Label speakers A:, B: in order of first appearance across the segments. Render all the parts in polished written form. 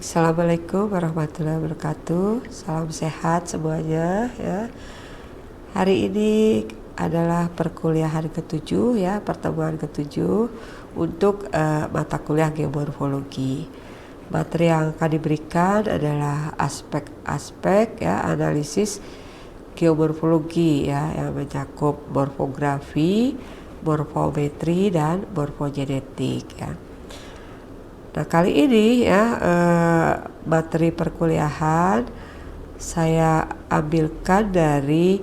A: Baik, assalamualaikum warahmatullahi wabarakatuh. Salam sehat semuanya ya. Hari ini adalah perkuliahan ketujuh ya, pertemuan ketujuh untuk mata kuliah geomorfologi. Materi yang akan diberikan adalah aspek-aspek ya analisis geomorfologi ya yang mencakup morfografi, morfometri dan morfogenetik ya. Nah kali ini ya materi perkuliahan saya ambilkan dari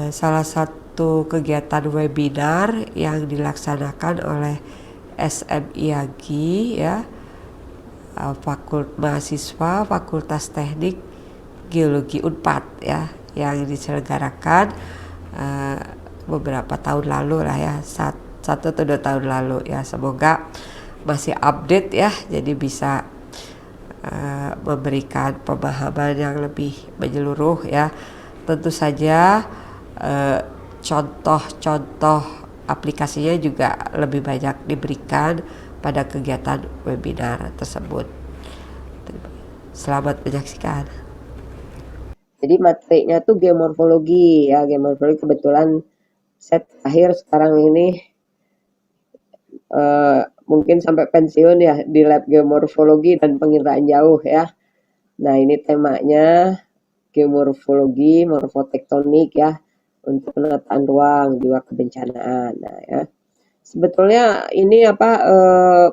A: salah satu kegiatan webinar yang dilaksanakan oleh SMIAGI ya, mahasiswa Fakultas Teknik Geologi Unpad ya, yang diselenggarakan beberapa tahun lalu lah ya, 1 atau 2 tahun lalu ya. Semoga masih update ya, jadi bisa memberikan pemahaman yang lebih menyeluruh ya. Tentu saja contoh-contoh aplikasinya juga lebih banyak diberikan pada kegiatan webinar tersebut. Selamat menyaksikan.
B: Jadi materinya tuh geomorfologi ya, geomorfologi kebetulan saya terakhir sekarang ini mungkin sampai pensiun ya di lab geomorfologi dan pengiraan jauh ya. Nah ini temanya geomorfologi, morfotektonik ya, untuk penataan ruang juga kebencanaan. Nah ya, sebetulnya ini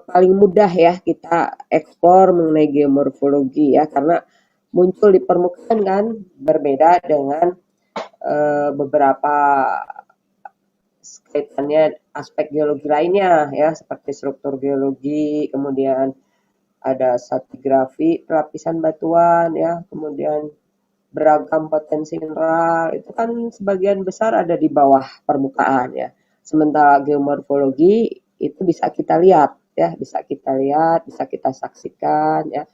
B: paling mudah ya kita eksplor mengenai geomorfologi ya, karena muncul di permukaan kan, berbeda dengan beberapa kaitannya aspek geologi lainnya ya, seperti struktur geologi, kemudian ada stratigrafi lapisan batuan ya, kemudian beragam potensi mineral, itu kan sebagian besar ada di bawah permukaan ya. Sementara geomorfologi itu bisa kita lihat ya, bisa kita saksikan ya,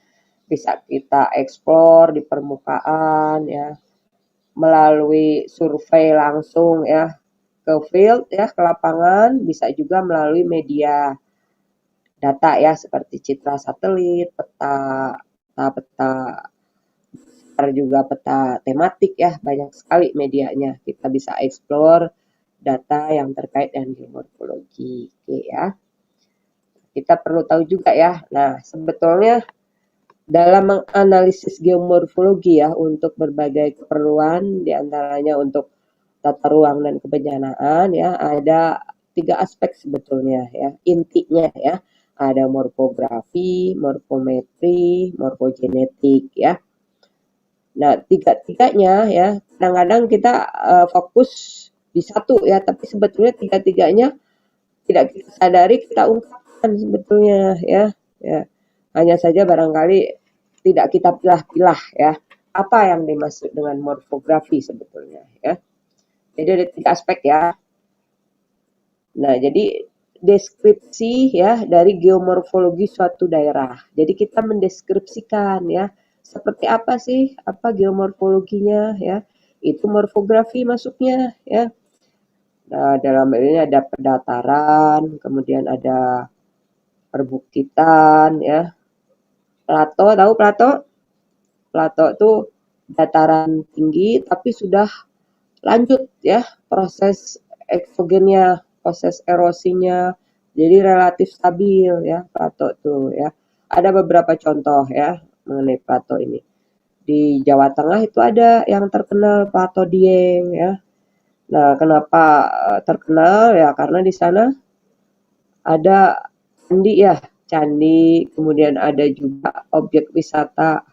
B: bisa kita eksplor di permukaan ya, melalui survei langsung ya, ke field ya, ke lapangan, bisa juga melalui media data ya, seperti citra satelit, peta juga peta tematik ya, banyak sekali medianya. Kita bisa explore data yang terkait dengan geomorfologi. Oke ya. Kita perlu tahu juga ya. Nah, sebetulnya dalam menganalisis geomorfologi ya, untuk berbagai keperluan, diantaranya untuk tata ruang dan kebencanaan ya, ada 3 aspek sebetulnya ya, intinya ya. Ada morfografi, morfometri, morfogenetik ya. Nah, tiga-tiganya ya, kadang-kadang kita fokus di satu ya, tapi sebetulnya tiga-tiganya tidak kita sadari kita ungkapkan sebetulnya ya. Ya. Hanya saja barangkali tidak kita pilah-pilah ya, apa yang dimaksud dengan morfografi sebetulnya ya. Jadi ada 3 aspek ya. Nah, jadi deskripsi ya dari geomorfologi suatu daerah. Jadi kita mendeskripsikan ya, seperti apa sih, apa geomorfologinya ya. Itu morfografi masuknya ya. Nah, dalam ini ada pendataran, kemudian ada perbukitan ya. Plato, tahu plato? Plato itu dataran tinggi tapi sudah lanjut ya proses eksogennya, proses erosinya, jadi relatif stabil ya plato tuh ya. Ada beberapa contoh ya mengenai plato ini. Di Jawa Tengah itu ada yang terkenal Plato Dieng ya. Nah, kenapa terkenal ya, karena di sana ada candi ya, candi, kemudian ada juga objek wisata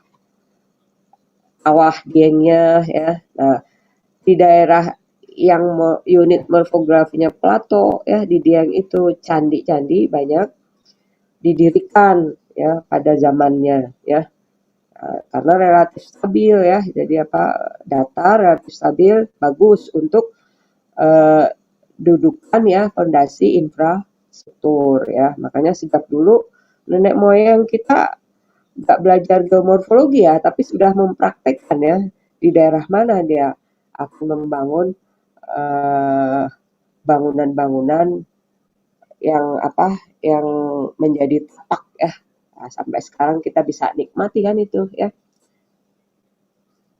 B: Kawah Diengnya ya. Nah, di daerah yang unit morfografinya plato ya, di Dieng itu candi-candi banyak didirikan ya pada zamannya ya. Karena relatif stabil ya, jadi datar, relatif stabil, bagus untuk dudukan ya fondasi infrastruktur ya. Makanya sejak dulu nenek moyang kita nggak belajar geomorfologi ya, tapi sudah mempraktekkan ya di daerah mana dia akan membangun bangunan-bangunan yang yang menjadi tapak ya, Nah, sampai sekarang kita bisa nikmati kan itu ya.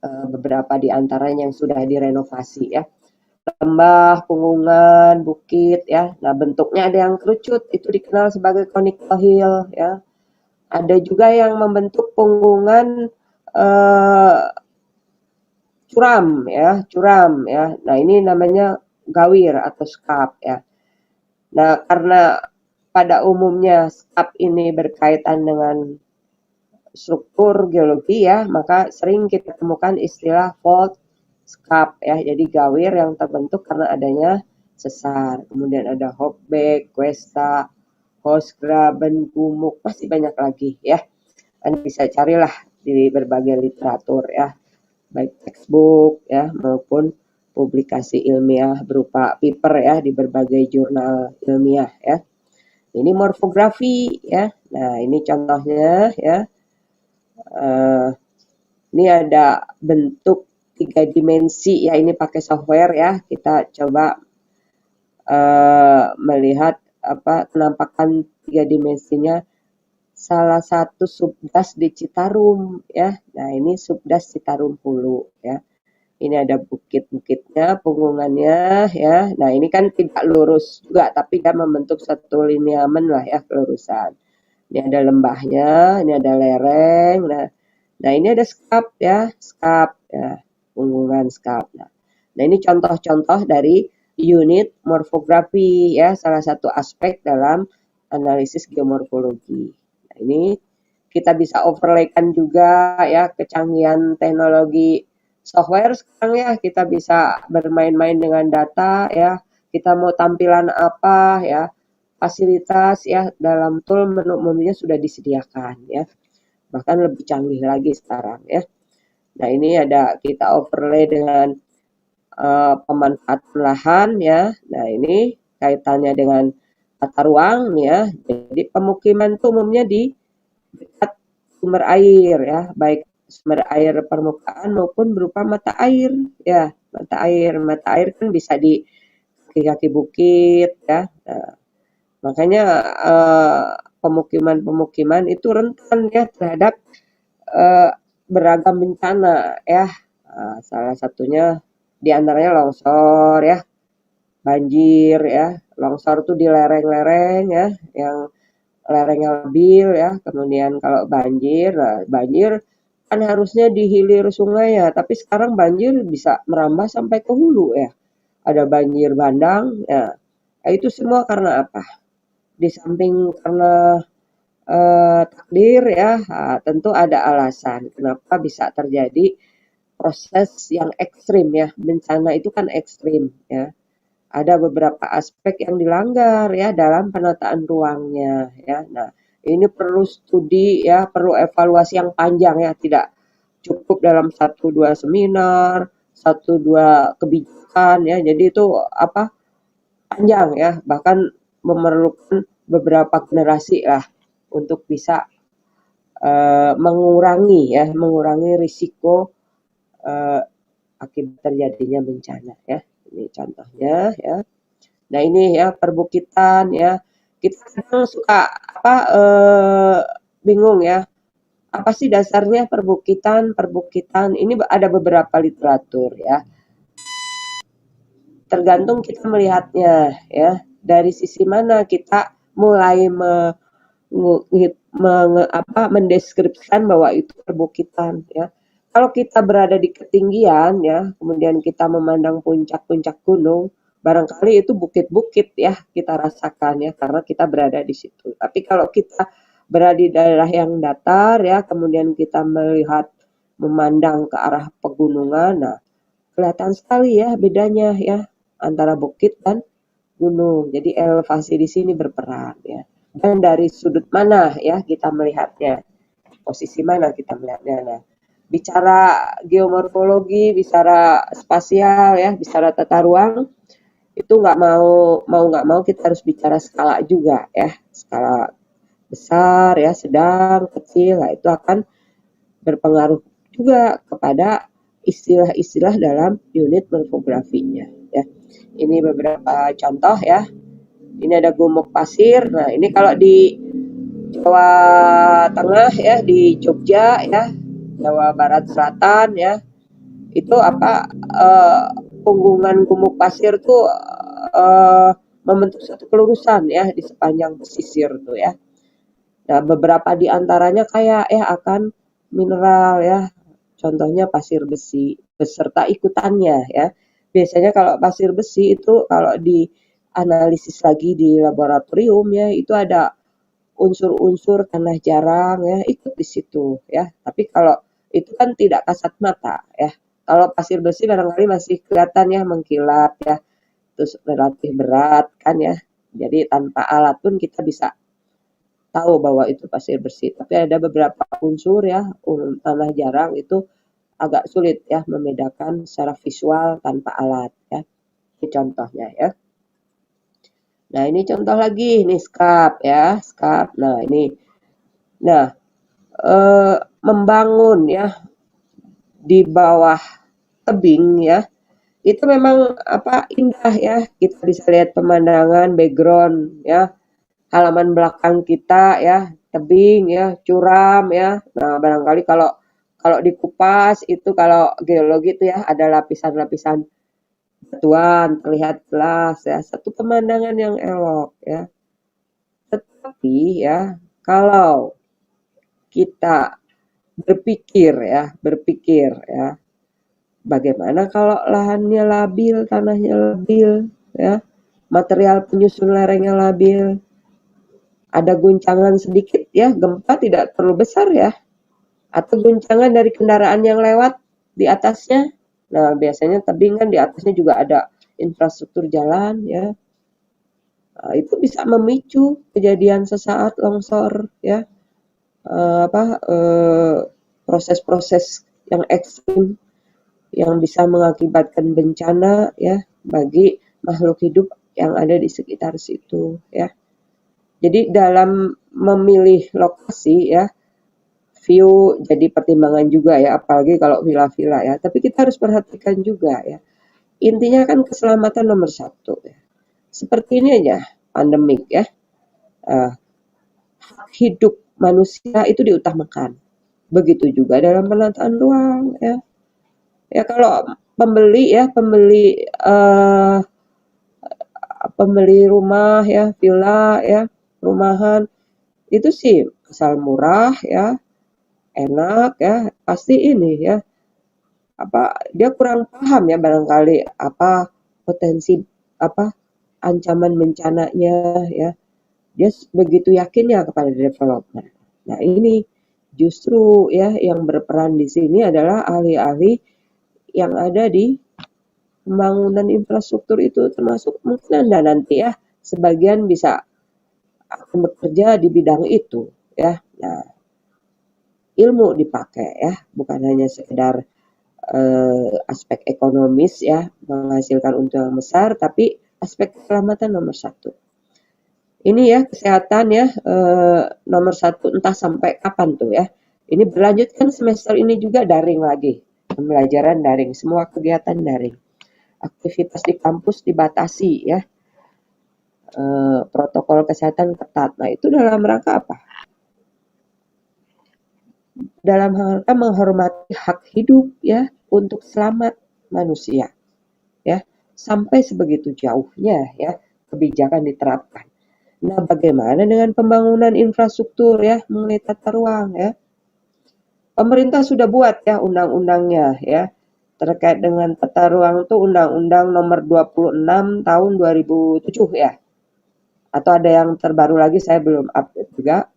B: Beberapa di antaranya yang sudah direnovasi ya. Lembah, pegunungan, bukit ya. Nah, bentuknya ada yang kerucut, itu dikenal sebagai conical hill ya. Ada juga yang membentuk punggungan curam ya. Nah, ini namanya gawir atau skap ya. Nah, karena pada umumnya skap ini berkaitan dengan struktur geologi ya, maka sering kita temukan istilah fault scarp ya. Jadi gawir yang terbentuk karena adanya sesar. Kemudian ada hopback, cuesta, hostgraben, gumuk, masih banyak lagi ya. Anda bisa carilah di berbagai literatur ya, baik textbook ya maupun publikasi ilmiah berupa paper ya di berbagai jurnal ilmiah ya. Ini morfografi ya. Nah, ini contohnya ya. Ini ada bentuk 3 dimensi ya, ini pakai software ya. Kita coba melihat penampakan 3 dimensinya salah satu subdas di Citarum ya. Nah, ini subdas Citarum Hulu ya. Ini ada bukit-bukitnya, pegunungannya ya. Nah, ini kan tidak lurus juga, tapi dia membentuk satu lineamen lah ya, kelurusan. Ini ada lembahnya, ini ada lereng. Nah ini ada skap ya, punggungan skap. Nah, ini contoh-contoh dari unit morfografi ya, salah satu aspek dalam analisis geomorfologi. Nah, ini kita bisa overlaykan juga ya kecanggihan teknologi software sekarang ya, kita bisa bermain-main dengan data ya. Kita mau tampilan apa ya, fasilitas ya dalam tool menu-menunya sudah disediakan ya. Bahkan lebih canggih lagi sekarang ya. Nah, ini ada kita overlay dengan pemanfaatan lahan ya. Nah, ini kaitannya dengan tata ruang ya. Jadi pemukiman itu umumnya di dekat sumber air ya, baik sumber air permukaan maupun berupa mata air ya. Mata air kan bisa di kaki-kaki bukit ya. Nah, makanya pemukiman-pemukiman itu rentan ya terhadap beragam bencana ya. Salah satunya di antaranya longsor ya, banjir ya. Longsor itu di lereng-lereng ya, yang lerengnya labil ya. Kemudian kalau banjir, nah banjir kan harusnya di hilir sungai ya, tapi sekarang banjir bisa merambah sampai ke hulu ya. Ada banjir bandang ya. Nah, itu semua karena apa? Di samping karena takdir ya, tentu ada alasan kenapa bisa terjadi proses yang ekstrim ya. Bencana itu kan ekstrim ya. Ada beberapa aspek yang dilanggar ya dalam penataan ruangnya ya. Nah, ini perlu studi ya, perlu evaluasi yang panjang ya, tidak cukup dalam 1-2 seminar, 1-2 kebijakan ya. Jadi itu panjang ya, bahkan memerlukan beberapa generasi lah untuk bisa mengurangi risiko akibat terjadinya bencana ya. Ini contohnya ya. Nah, ini ya perbukitan ya. Kita kadang suka bingung ya. Apa sih dasarnya perbukitan? Perbukitan ini ada beberapa literatur ya. Tergantung kita melihatnya ya. Dari sisi mana kita mulai mendeskripsikan bahwa itu perbukitan ya. Kalau kita berada di ketinggian ya, kemudian kita memandang puncak-puncak gunung, barangkali itu bukit-bukit ya kita rasakan ya karena kita berada di situ. Tapi kalau kita berada di daerah yang datar ya, kemudian kita melihat memandang ke arah pegunungan, nah kelihatan sekali ya bedanya ya antara bukit dan gunung. Jadi elevasi di sini berperan ya. Dan dari sudut mana ya kita melihatnya, posisi mana kita melihatnya. Nah, bicara geomorfologi, bicara spasial ya, bicara tata ruang, itu nggak mau kita harus bicara skala juga ya, skala besar ya, sedang, kecil, nah itu akan berpengaruh juga kepada istilah-istilah dalam unit morfografinya ya. Ini beberapa contoh ya. Ini ada gumuk pasir. Nah, ini kalau di Jawa Tengah ya, di Jogja ya, Jawa Barat Selatan ya, itu punggungan gumuk pasir tuh membentuk satu kelurusan ya di sepanjang pesisir tuh ya. Nah, beberapa di antaranya kaya ya akan mineral ya. Contohnya pasir besi beserta ikutannya ya. Biasanya kalau pasir besi itu kalau dianalisis lagi di laboratorium ya, itu ada unsur-unsur tanah jarang ya ikut di situ ya. Tapi kalau itu kan tidak kasat mata ya. Kalau pasir besi barangkali masih kelihatan ya mengkilat ya, terus relatif berat kan ya. Jadi tanpa alat pun kita bisa tahu bahwa itu pasir bersih. Tapi ada beberapa unsur ya, tanah jarang itu agak sulit ya membedakan secara visual tanpa alat ya. Ini contohnya ya. Nah, ini contoh lagi, ini skap ya, skap. Nah, ini. Nah, membangun ya di bawah tebing ya, itu memang indah ya. Kita bisa lihat pemandangan, background ya, halaman belakang kita ya, tebing ya, curam ya. Nah, barangkali kalau kalau dikupas itu kalau geologi itu ya ada lapisan-lapisan batuan terlihat jelas ya, satu pemandangan yang elok ya. Tetapi ya kalau kita berpikir ya, bagaimana kalau lahannya labil, tanahnya labil ya, material penyusun lerengnya labil, ada guncangan sedikit ya, gempa tidak terlalu besar ya, atau guncangan dari kendaraan yang lewat di atasnya. Nah, biasanya tebing kan di atasnya juga ada infrastruktur jalan ya. Nah, itu bisa memicu kejadian sesaat longsor ya. Proses-proses yang ekstrim yang bisa mengakibatkan bencana ya bagi makhluk hidup yang ada di sekitar situ ya. Jadi dalam memilih lokasi ya, view jadi pertimbangan juga ya, apalagi kalau villa-villa ya. Tapi kita harus perhatikan juga ya. Intinya kan keselamatan nomor satu ya. Seperti ini aja pandemik ya. Hidup manusia itu diutamakan. Begitu juga dalam penataan ruang ya. Ya kalau pembeli rumah ya, villa ya, rumahan itu sih asal murah ya, enak ya, pasti ini ya, dia kurang paham ya barangkali potensi ancaman bencananya ya. Dia begitu yakin ya kepada developer. Nah, ini justru ya yang berperan di sini adalah ahli-ahli yang ada di pembangunan infrastruktur itu, termasuk mungkin Anda nanti ya sebagian bisa akan bekerja di bidang itu ya. Nah, ilmu dipakai ya, bukan hanya sekedar aspek ekonomis ya, menghasilkan untung yang besar, tapi aspek keselamatan nomor satu. Ini ya kesehatan ya nomor satu, entah sampai kapan tuh ya. Ini berlanjut kan semester ini juga daring lagi, pembelajaran daring, semua kegiatan daring. Aktivitas di kampus dibatasi ya, protokol kesehatan ketat. Nah, itu dalam rangka apa? Dalam rangka menghormati hak hidup ya, untuk selamat manusia ya, sampai sebegitu jauhnya ya kebijakan diterapkan. Nah, bagaimana dengan pembangunan infrastruktur ya mengenai tata ruang ya? Pemerintah sudah buat ya undang-undangnya ya terkait dengan tata ruang itu, Undang-Undang Nomor 26 Tahun 2007 ya. Atau ada yang terbaru lagi saya belum update juga.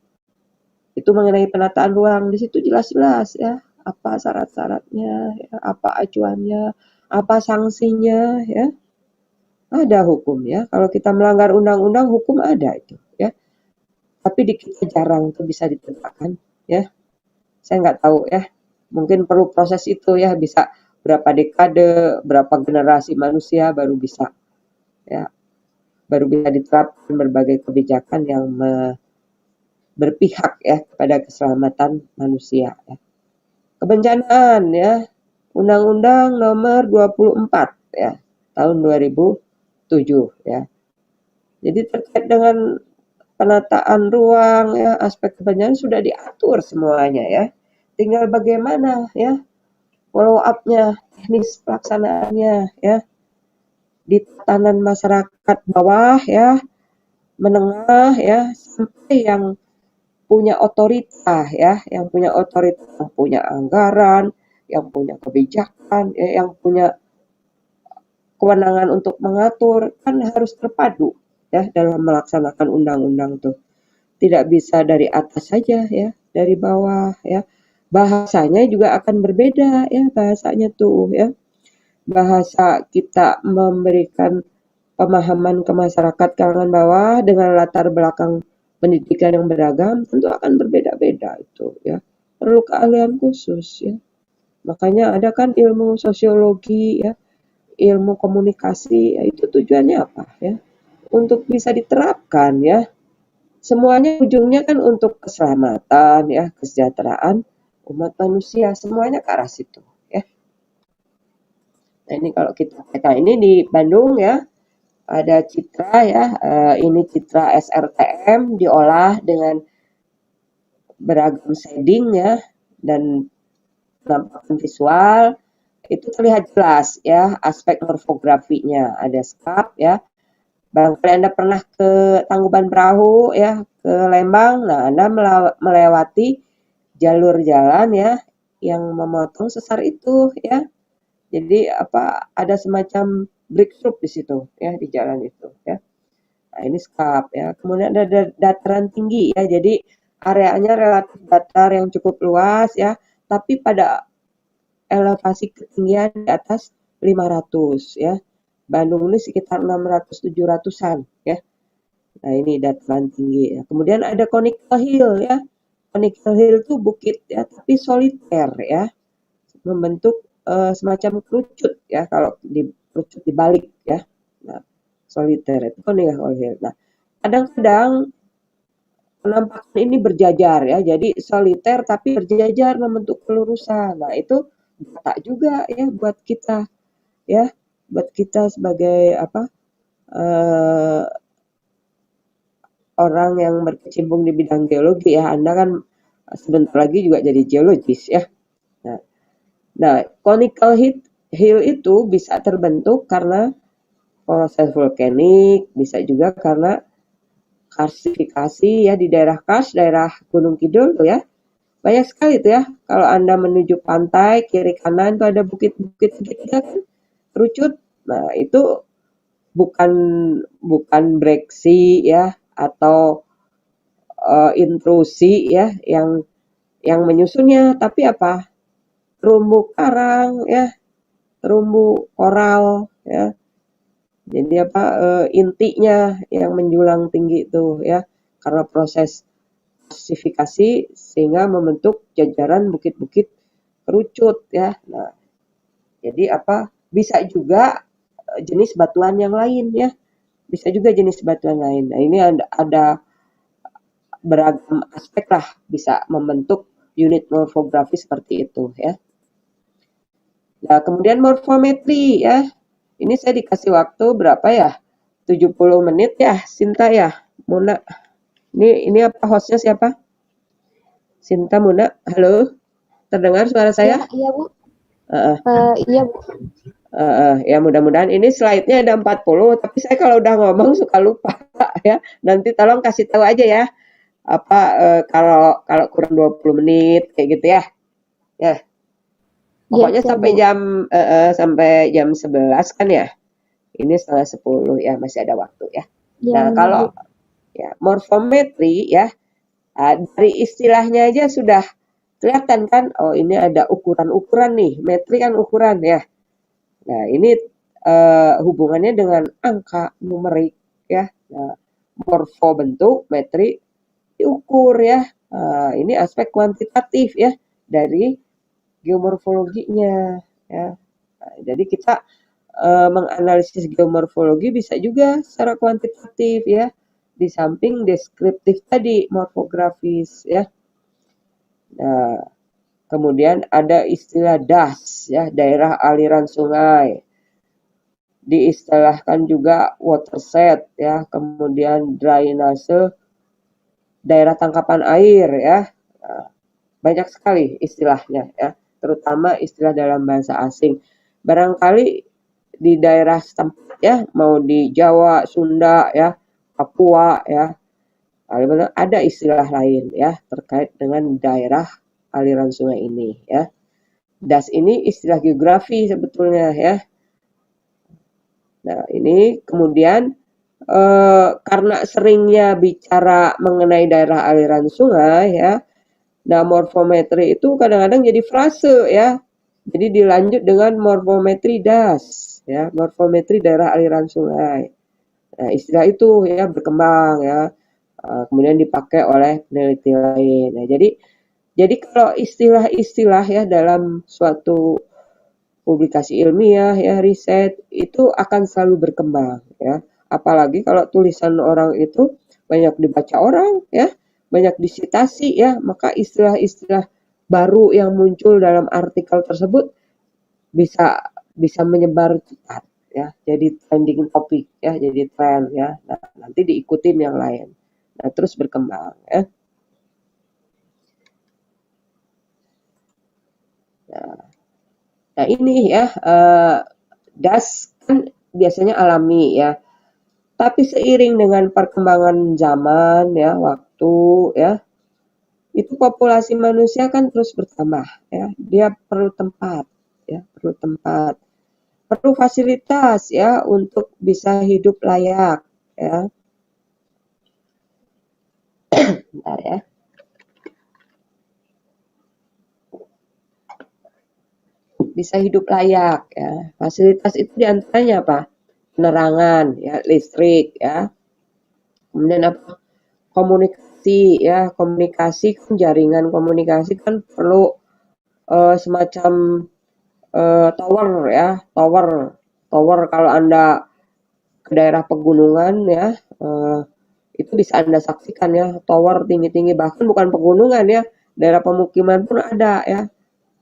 B: Itu mengenai penataan ruang, di situ jelas-jelas ya apa syarat-syaratnya, ya, apa acuannya, apa sanksinya ya. Ada hukum ya. Kalau kita melanggar undang-undang, hukum ada itu ya. Tapi di kita jarang itu bisa ditegakkan ya. Saya nggak tahu ya. Mungkin perlu proses itu ya, bisa berapa dekade, berapa generasi manusia baru bisa ya, baru bisa diterapkan berbagai kebijakan yang berpihak ya kepada keselamatan manusia ya. Kebencanaan ya, Undang-Undang Nomor 24 ya tahun 2007 ya. Jadi terkait dengan penataan ruang ya, aspek kebencanaan sudah diatur semuanya ya. Tinggal bagaimana ya follow up-nya, teknis pelaksanaannya ya di tatanan masyarakat bawah ya, menengah ya, sampai yang punya otorita ya, yang punya otorita, yang punya anggaran, yang punya kebijakan, ya, yang punya kewenangan untuk mengatur, kan harus terpadu ya dalam melaksanakan undang-undang tuh. Tidak bisa dari atas saja ya, dari bawah ya. Bahasanya juga akan berbeda ya bahasanya tuh ya. Bahasa kita memberikan pemahaman ke masyarakat kalangan bawah dengan latar belakang pendidikan yang beragam tentu akan berbeda-beda itu ya. Perlu keahlian khusus ya. Makanya ada kan ilmu sosiologi ya, ilmu komunikasi, ya itu tujuannya apa ya? Untuk bisa diterapkan ya. Semuanya ujungnya kan untuk keselamatan ya, kesejahteraan umat manusia, semuanya ke arah situ ya. Nah ini kalau kita ini di Bandung ya, ada citra ya, ini citra SRTM diolah dengan beragam shading ya dan penampakan visual itu terlihat jelas ya aspek morfografinya, ada skap ya. Barangkali Anda pernah ke Tangkuban Perahu ya, ke Lembang, nah Anda melewati jalur jalan ya yang memotong sesar itu ya. Jadi apa ada semacam breakthrough di situ ya di jalan itu ya. Nah, ini skap ya. Kemudian ada dataran tinggi ya. Jadi areanya relatif datar yang cukup luas ya, tapi pada elevasi ketinggian di atas 500 ya. Bandung ini sekitar 600-700-an ya. Nah, ini dataran tinggi ya. Kemudian ada conical hill ya. Conical hill itu bukit ya, tapi soliter ya. Membentuk semacam kerucut ya kalau di kerucut dibalik ya. Nah, soliter itu conical hill. Nah, kadang-kadang penampakan ini berjajar ya. Jadi soliter tapi berjajar membentuk kelurusan. Nah, itu data juga ya buat kita ya, buat kita sebagai apa? Orang yang berkecimpung di bidang geologi ya, Anda kan sebentar lagi juga jadi geologis ya. Nah, conical hill itu bisa terbentuk karena proses vulkanik, bisa juga karena karstifikasi ya di daerah Kars, daerah Gunung Kidul tuh ya. Banyak sekali itu ya. Kalau Anda menuju pantai, kiri kanan itu ada bukit-bukit segitiga kan, kerucut. Nah, itu bukan breksi ya atau intrusi ya yang menyusunnya, tapi apa? Terumbu karang ya, terumbu koral ya. Jadi apa intinya yang menjulang tinggi itu ya karena proses karstifikasi sehingga membentuk jajaran bukit-bukit kerucut ya. Nah, jadi apa? Bisa juga jenis batuan yang lain ya. Bisa juga jenis batuan lain. Nah, ini ada beragam aspek lah bisa membentuk unit morfografi seperti itu ya. Nah, kemudian morfometri ya. Ini saya dikasih waktu berapa ya? 70 menit ya, Sinta ya. Muna. Ini apa hostnya siapa? Sinta, Muna. Halo. Terdengar suara saya?
C: Iya, Bu. Iya, Bu.
B: Ya mudah-mudahan ini slide-nya ada 40, tapi saya kalau udah ngomong suka lupa ya. Nanti tolong kasih tahu aja ya. Apa kalau kurang 20 menit kayak gitu ya. Ya. Pokoknya
C: Iya,
B: sampai jam 11 kan ya. Ini setengah 10 ya, masih ada waktu ya. Nah, kalau ya morfometri ya dari istilahnya aja sudah kelihatan kan, oh ini ada ukuran-ukuran nih, metri kan ukuran ya. Nah, ini hubungannya dengan angka numerik ya. Nah, morfo bentuk, metri diukur ya. Ini aspek kuantitatif ya dari geomorfologinya ya. Nah, jadi kita menganalisis geomorfologi bisa juga secara kuantitatif ya. Di samping deskriptif tadi morfografis ya. Nah, kemudian ada istilah DAS ya, daerah aliran sungai. Diistilahkan juga watershed ya, kemudian drainase daerah tangkapan air ya. Banyak sekali istilahnya ya, terutama istilah dalam bahasa asing. Barangkali di daerah setempat ya, mau di Jawa, Sunda ya, Papua ya, ada istilah lain ya terkait dengan daerah aliran sungai ini ya. DAS ini istilah geografi sebetulnya ya. Nah, ini kemudian karena seringnya bicara mengenai daerah aliran sungai ya, nah morfometri itu kadang-kadang jadi frase ya. Jadi dilanjut dengan morfometri DAS ya, morfometri daerah aliran sungai. Nah, istilah itu ya berkembang ya. Kemudian dipakai oleh peneliti lain. Nah, jadi kalau istilah-istilah ya dalam suatu publikasi ilmiah ya, riset itu akan selalu berkembang ya. Apalagi kalau tulisan orang itu banyak dibaca orang ya, banyak disitasi ya, maka istilah-istilah baru yang muncul dalam artikel tersebut bisa menyebar cepat ya, jadi trending topik ya, jadi tren ya. Nah, nanti diikutin yang lain. Nah, terus berkembang ya. Nah, ini ya DAS kan biasanya alami ya. Tapi seiring dengan perkembangan zaman ya, waktu ya, itu populasi manusia kan terus bertambah ya. Dia perlu tempat ya, perlu fasilitas ya untuk bisa hidup layak ya. Bentar ya. Bisa hidup layak ya. Fasilitas itu diantaranya apa? Penerangan ya, listrik ya. Kemudian apa? Komunikasi ya, komunikasi kan, jaringan komunikasi kan perlu semacam tower ya, tower kalau Anda ke daerah pegunungan ya, itu bisa Anda saksikan ya, tower tinggi-tinggi, bahkan bukan pegunungan ya, daerah pemukiman pun ada ya,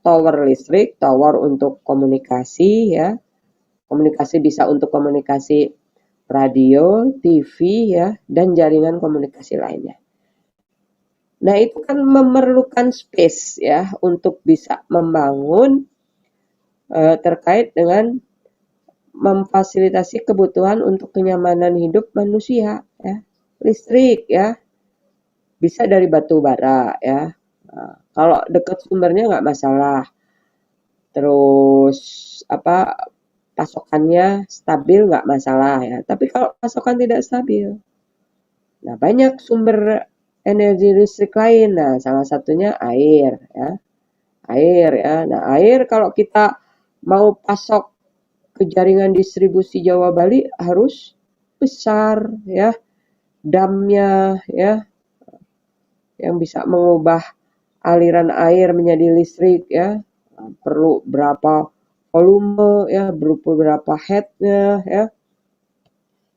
B: tower listrik, tower untuk komunikasi ya, komunikasi bisa untuk komunikasi radio, TV ya, dan jaringan komunikasi lainnya. Nah, itu kan memerlukan space ya untuk bisa membangun terkait dengan memfasilitasi kebutuhan untuk kenyamanan hidup manusia ya. Listrik ya, bisa dari batu bara ya. Nah, kalau dekat sumbernya nggak masalah. Terus apa, pasokannya stabil nggak masalah ya. Tapi kalau pasokan tidak stabil, nah banyak sumber energi listrik lain. Nah, salah satunya air ya. Air ya. Nah, air kalau kita mau pasok ke jaringan distribusi Jawa Bali harus besar ya. Damnya ya, yang bisa mengubah aliran air menjadi listrik ya. Perlu berapa volume ya, berapa headnya ya.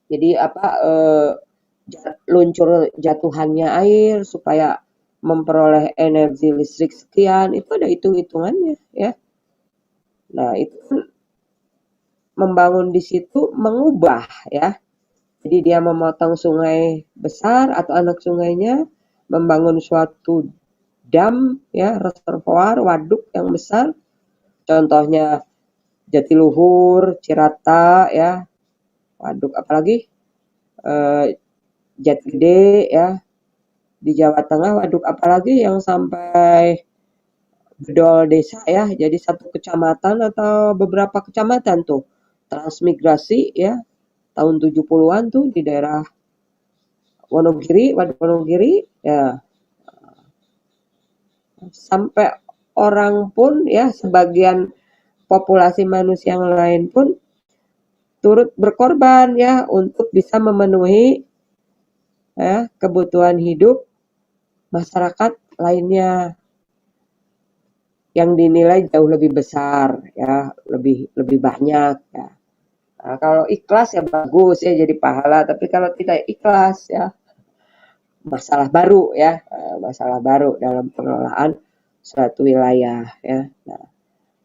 B: Jadi apa, luncur jatuhannya air supaya memperoleh energi listrik sekian, itu ada hitung-hitungannya ya. Nah, itu kan membangun di situ mengubah ya. Jadi dia memotong sungai besar atau anak sungainya, membangun suatu dam ya, reservoir, waduk yang besar. Contohnya Jatiluhur, Cirata ya, waduk apalagi Jatigede ya, di Jawa Tengah waduk apalagi yang sampai bedol desa ya, jadi satu kecamatan atau beberapa kecamatan tuh transmigrasi ya, tahun 70-an tuh di daerah Wonogiri, Waduk Wonogiri ya, sampai orang pun ya, sebagian populasi manusia yang lain pun turut berkorban ya untuk bisa memenuhi ya kebutuhan hidup masyarakat lainnya yang dinilai jauh lebih besar ya, lebih banyak ya. Nah, kalau ikhlas ya bagus ya, jadi pahala, tapi kalau tidak ikhlas ya masalah baru ya, masalah baru dalam pengelolaan suatu wilayah ya.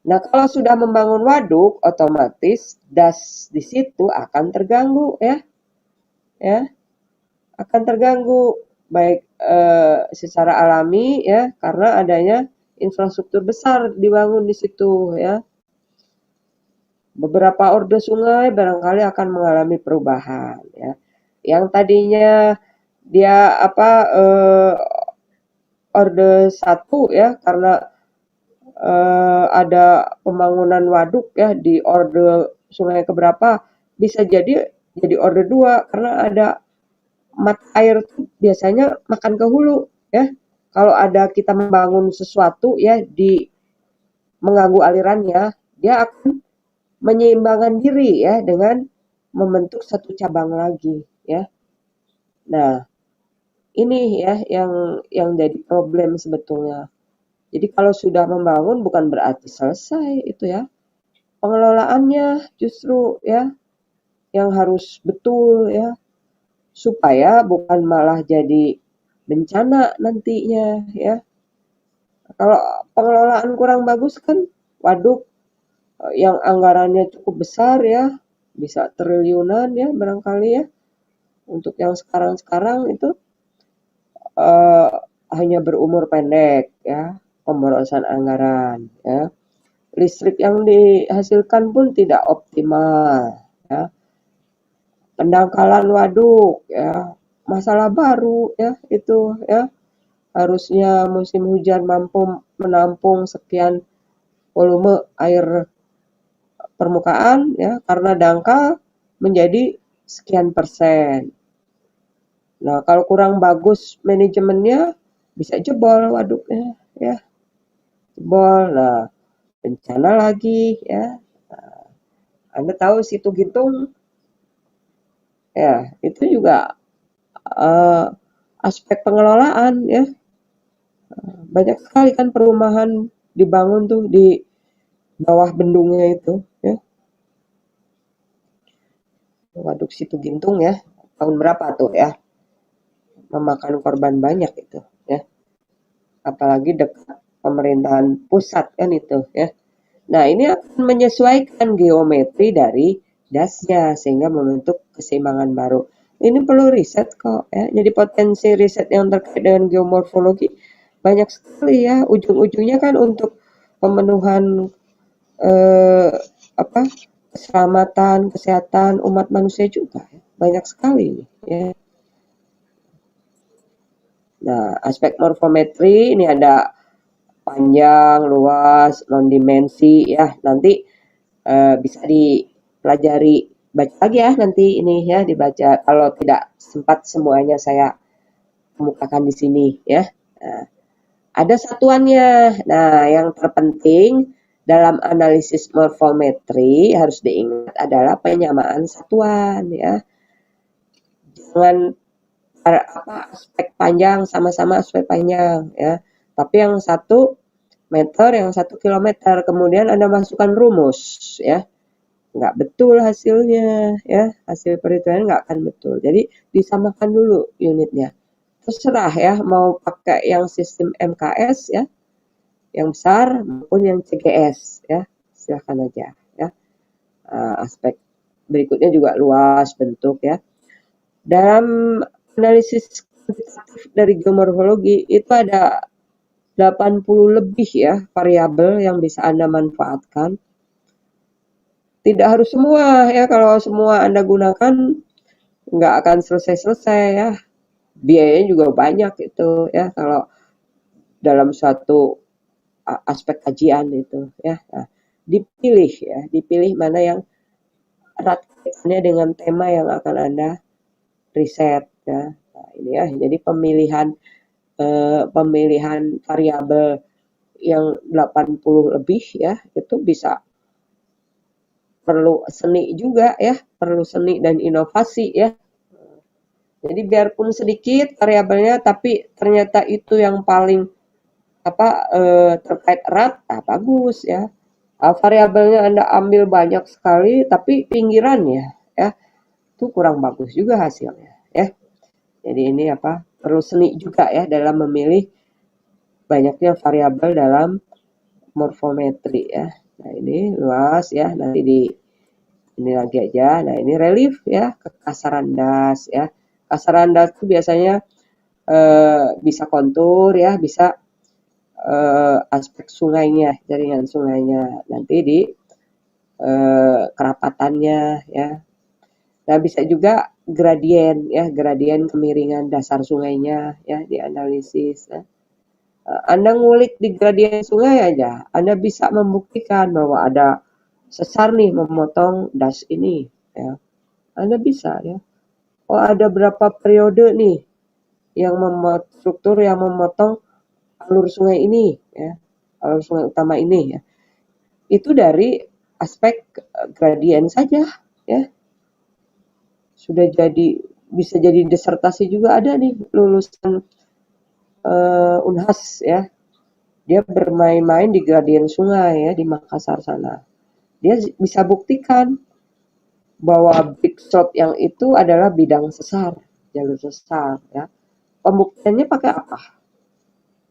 B: Nah, kalau sudah membangun waduk, otomatis DAS di situ akan terganggu ya, akan terganggu. baik secara alami ya, karena adanya infrastruktur besar dibangun di situ ya. Beberapa orde sungai barangkali akan mengalami perubahan ya. Yang tadinya dia orde 1 ya, karena ada pembangunan waduk ya di orde sungai keberapa, bisa jadi orde 2 karena ada mata air tuh biasanya makan ke hulu ya. Kalau ada kita membangun sesuatu ya di mengganggu alirannya, dia akan menyeimbangkan diri ya dengan membentuk satu cabang lagi ya. Nah, ini ya yang jadi problem sebetulnya. Jadi kalau sudah membangun bukan berarti selesai itu ya. Pengelolaannya justru ya yang harus betul ya, supaya bukan malah jadi bencana nantinya ya. Kalau pengelolaan kurang bagus kan waduk yang anggarannya cukup besar ya, bisa triliunan ya barangkali ya. Untuk yang sekarang-sekarang itu hanya berumur pendek ya, pemborosan anggaran ya. Listrik yang dihasilkan pun tidak optimal ya. Pendangkalan waduk ya, masalah baru ya itu ya. Harusnya musim hujan mampu menampung sekian volume air permukaan ya, karena dangkal menjadi sekian persen. Nah, kalau kurang bagus manajemennya bisa jebol waduknya ya. Jebol. Nah, bencana lagi ya. Nah, Anda tahu Situ Gintung ya, itu juga aspek pengelolaan ya. Banyak sekali kan perumahan dibangun tuh di bawah bendungnya itu ya. Waduk Situ Gintung ya, tahun berapa tuh ya, memakan korban banyak itu ya, apalagi dekat pemerintahan pusat kan itu ya. Nah, ini akan menyesuaikan geometri dari dasnya sehingga membentuk keseimbangan baru. Ini perlu riset kok ya, jadi potensi riset yang terkait dengan geomorfologi banyak sekali ya, ujung-ujungnya kan untuk pemenuhan keselamatan, kesehatan umat manusia juga ya. Banyak sekali ya. Nah, aspek morfometri ini ada panjang, luas, non dimensi ya. Nanti bisa dipelajari, baca lagi ya nanti ini ya, dibaca. Kalau tidak sempat semuanya saya kemukakan di sini ya. Nah, ada satuannya. Nah, yang terpenting dalam analisis morfometri harus diingat adalah penyamaan satuan ya. Jangan aspek panjang sama-sama aspek panjang ya. Tapi yang 1 meter, yang 1 kilometer, kemudian Anda masukkan rumus ya. Nggak betul hasilnya ya. Hasil perhitungan nggak akan betul. Jadi disamakan dulu unitnya. Terserah ya mau pakai yang sistem MKS ya, yang besar maupun yang CGS ya, silahkan aja ya. Aspek berikutnya juga luas bentuk ya. Dalam analisis kuantitatif dari geomorfologi itu ada 80 lebih ya variabel yang bisa Anda manfaatkan. Tidak harus semua ya, kalau semua Anda gunakan nggak akan selesai-selesai ya. Biayanya juga banyak itu ya kalau dalam suatu aspek kajian itu ya. Nah, dipilih mana yang erat kaitannya dengan tema yang akan Anda riset ya. Nah, ini ya, jadi pemilihan variabel yang 80 lebih ya, itu bisa perlu seni juga ya, perlu seni dan inovasi ya. Jadi biarpun sedikit variabelnya, tapi ternyata itu yang paling terkait erat, bagus ya. Variabelnya Anda ambil banyak sekali, tapi pinggirannya ya itu kurang bagus juga hasilnya ya. Jadi ini perlu seni juga ya dalam memilih banyaknya variabel dalam morfometri ya. Nah, ini luas ya, nanti ini lagi aja. Nah, ini relief ya, kekasaran das ya. Kasaran das itu biasanya bisa kontur ya, bisa aspek sungainya, jaringan sungainya, nanti di kerapatannya ya. Nah, bisa juga gradien ya, gradien kemiringan dasar sungainya ya dianalisis ya. Anda ngulik di gradien sungai aja, Anda bisa membuktikan bahwa ada sesar nih memotong das ini ya. Anda bisa ya. Oh, ada berapa periode nih yang struktur yang memotong alur sungai ini ya, alur sungai utama ini ya. Itu dari aspek gradien saja ya. Sudah bisa jadi disertasi juga ada nih lulusan Unhas ya. Dia bermain-main di gradien sungai ya di Makassar sana. Dia bisa buktikan bahwa big shot yang itu adalah bidang sesar, jalur sesar ya. Pembuktiannya pakai apa?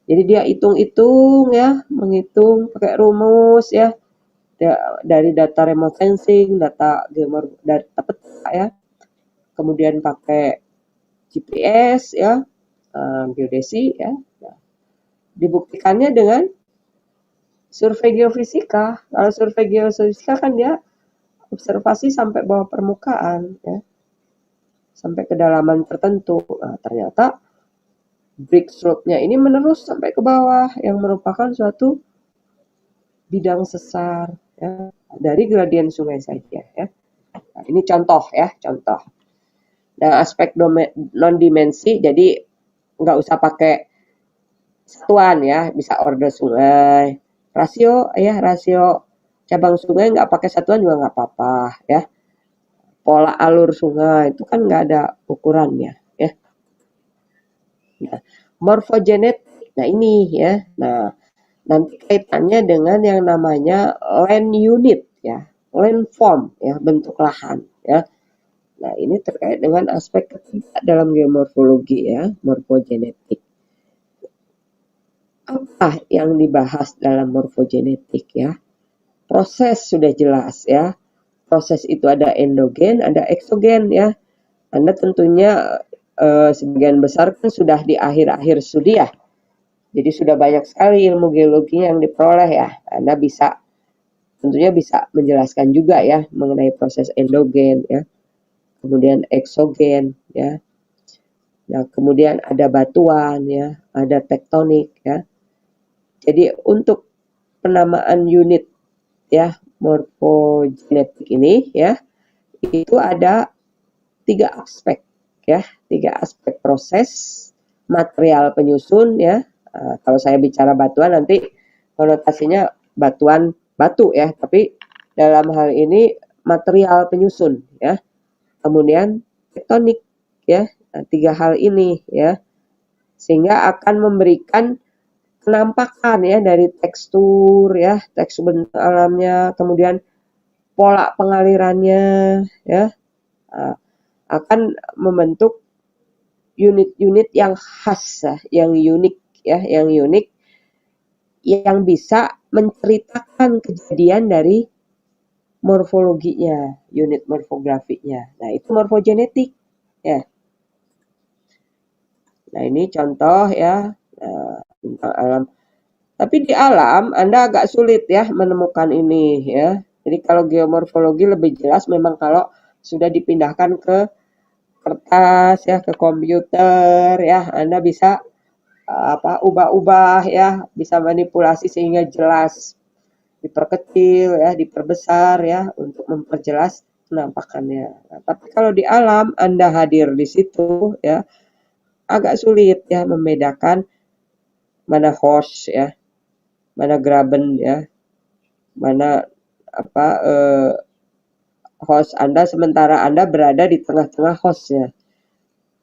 B: Jadi dia hitung-hitung ya, menghitung pakai rumus ya, dari data remote sensing, data peta ya, kemudian pakai GPS ya, geodesi ya. Nah, dibuktikannya dengan survei geofisika. Kalau survei geofisika kan dia observasi sampai bawah permukaan ya, sampai kedalaman tertentu. Nah, ternyata break slope-nya ini menerus sampai ke bawah yang merupakan suatu bidang sesar ya, dari gradien sungai saja ya. Nah, ini contoh ya, contoh. Nah, aspek non dimensi jadi nggak usah pakai satuan ya, bisa order sungai, rasio ya, rasio cabang sungai nggak pakai satuan juga nggak apa-apa ya. Pola alur sungai itu kan nggak ada ukurannya ya. Nah, morfogenetik, nah ini ya, nah nanti kaitannya dengan yang namanya land unit ya, landform ya, bentuk lahan ya. Nah, ini terkait dengan aspek ketiga dalam geomorfologi ya, morfogenetik. Apa yang dibahas dalam morfogenetik ya? Proses sudah jelas ya. Proses itu ada endogen, ada eksogen ya. Anda tentunya sebagian besar kan sudah di akhir-akhir studi ya. Jadi sudah banyak sekali ilmu geologi yang diperoleh ya. Anda tentunya bisa menjelaskan juga ya mengenai proses endogen ya. Kemudian eksogen ya. Nah, kemudian ada batuan ya, ada tektonik ya. Jadi untuk penamaan unit ya morfogenetik ini ya, itu ada 3 aspek ya, 3 aspek proses, material penyusun ya. Kalau saya bicara batuan nanti konotasinya batuan batu ya, tapi dalam hal ini material penyusun ya. Kemudian tektonik ya, 3 hal ini ya, sehingga akan memberikan penampakan ya dari tekstur ya, tekstur bentuk alamnya, kemudian pola pengalirannya ya, akan membentuk unit-unit yang khas ya, yang unik ya, yang unik yang bisa menceritakan kejadian dari morfologinya, unit morfografinya. Nah, itu morfogenetik ya. Nah, ini contoh ya tentang alam. Tapi di alam Anda agak sulit ya menemukan ini ya. Jadi kalau geomorfologi lebih jelas memang kalau sudah dipindahkan ke kertas ya, ke komputer ya, Anda bisa ubah-ubah ya, bisa manipulasi sehingga jelas, diperkecil ya, diperbesar ya untuk memperjelas penampakannya. Nah, tapi kalau di alam Anda hadir di situ ya, agak sulit ya membedakan mana host ya, mana graben ya, mana host Anda sementara Anda berada di tengah-tengah hostnya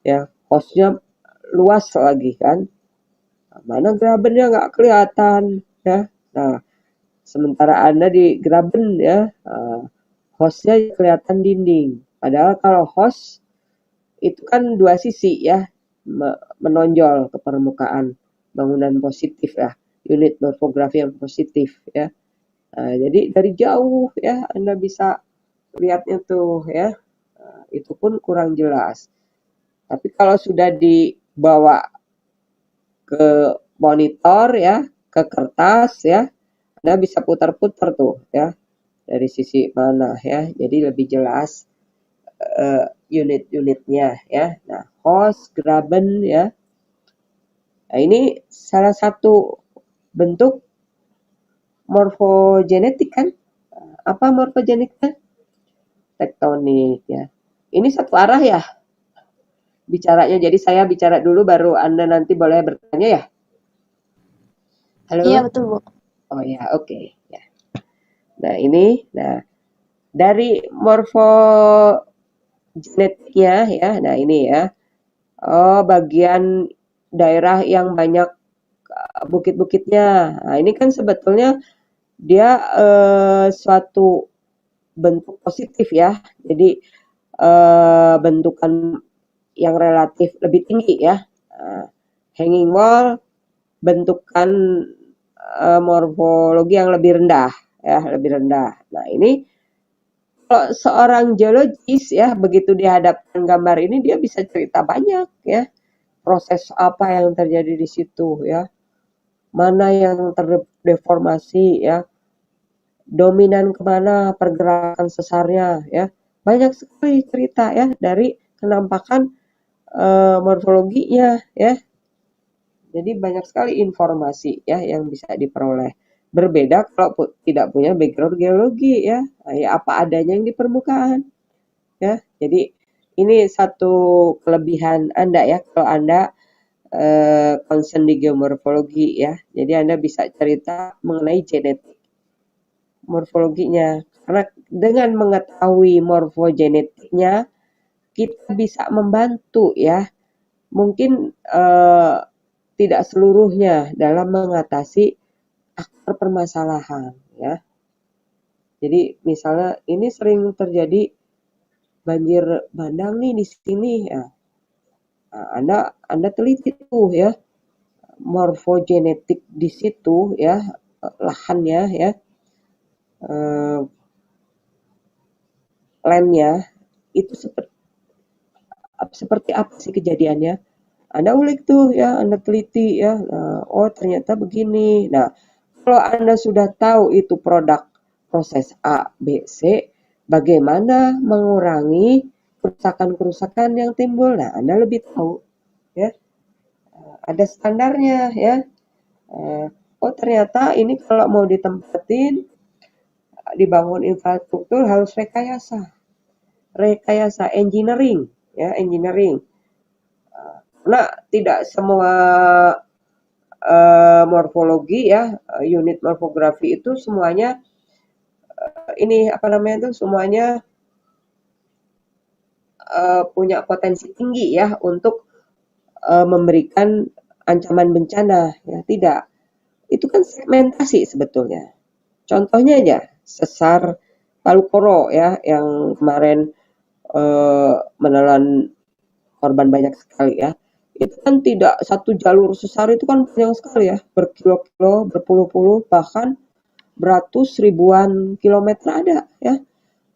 B: ya, hostnya luas lagi kan, mana grabennya nggak kelihatan ya. Nah, sementara Anda di graben ya, hostnya kelihatan dinding, padahal kalau host itu kan dua sisi ya, menonjol ke permukaan bangunan positif ya, unit morfografi yang positif ya. Nah, jadi dari jauh ya Anda bisa lihatnya tuh ya, itu pun kurang jelas. Tapi kalau sudah dibawa ke monitor ya, ke kertas ya, Anda bisa putar-putar tuh ya, dari sisi mana ya, jadi lebih jelas unit-unitnya ya. Nah, host, graben ya. Nah, ini salah satu bentuk morfogenetik kan? Apa morfogenetiknya? Tektonik ya. Ini satu arah ya bicaranya. Jadi saya bicara dulu baru Anda nanti boleh bertanya ya. Halo?
C: Iya, betul, Bu.
B: Oh ya, oke. Ya. Nah, ini dari morfogenetiknya ya. Nah, ini ya. Oh, bagian daerah yang banyak bukit-bukitnya. Nah, ini kan sebetulnya dia suatu bentuk positif ya. Jadi bentukan yang relatif lebih tinggi ya. Hanging wall bentukan morfologi yang lebih rendah ya, lebih rendah. Nah, ini kalau seorang geologis ya, begitu dihadapkan gambar ini dia bisa cerita banyak ya. Proses apa yang terjadi di situ ya. Mana yang terdeformasi ya. Dominan kemana pergerakan sesarnya ya. Banyak sekali cerita ya dari kenampakan morfologinya ya. Jadi banyak sekali informasi ya yang bisa diperoleh. Berbeda kalau tidak punya background geologi ya. Nah, ya apa adanya yang di permukaan ya. Jadi ini satu kelebihan Anda ya kalau Anda concern di geomorfologi ya. Jadi Anda bisa cerita mengenai genetik morfologinya. Karena dengan mengetahui morfogenetiknya kita bisa membantu ya. Mungkin tidak seluruhnya dalam mengatasi akar permasalahan ya. Jadi misalnya ini sering terjadi banjir bandang nih di sini ya. Nah, Anda teliti tuh ya morfogenetik di situ ya, lahannya ya, landnya itu seperti apa sih kejadiannya. Anda ulik tuh ya, Anda teliti ya. Nah, oh ternyata begini. Nah, kalau Anda sudah tahu itu produk proses A, B, C, bagaimana mengurangi kerusakan-kerusakan yang timbul. Nah, Anda lebih tahu ya. Ada standarnya ya. Oh ternyata ini kalau mau ditempatin, dibangun infrastruktur harus rekayasa engineering ya, engineering. Nah, tidak semua morfologi ya, unit morfografi itu semuanya ini apa namanya tuh semuanya punya potensi tinggi ya untuk memberikan ancaman bencana ya, tidak. Itu kan segmentasi sebetulnya. Contohnya aja sesar Palu Koro ya yang kemarin menelan korban banyak sekali ya. Itu kan tidak satu jalur sesar itu kan panjang sekali ya, berkilo-kilo, berpuluh-puluh, bahkan beratus ribuan kilometer ada ya.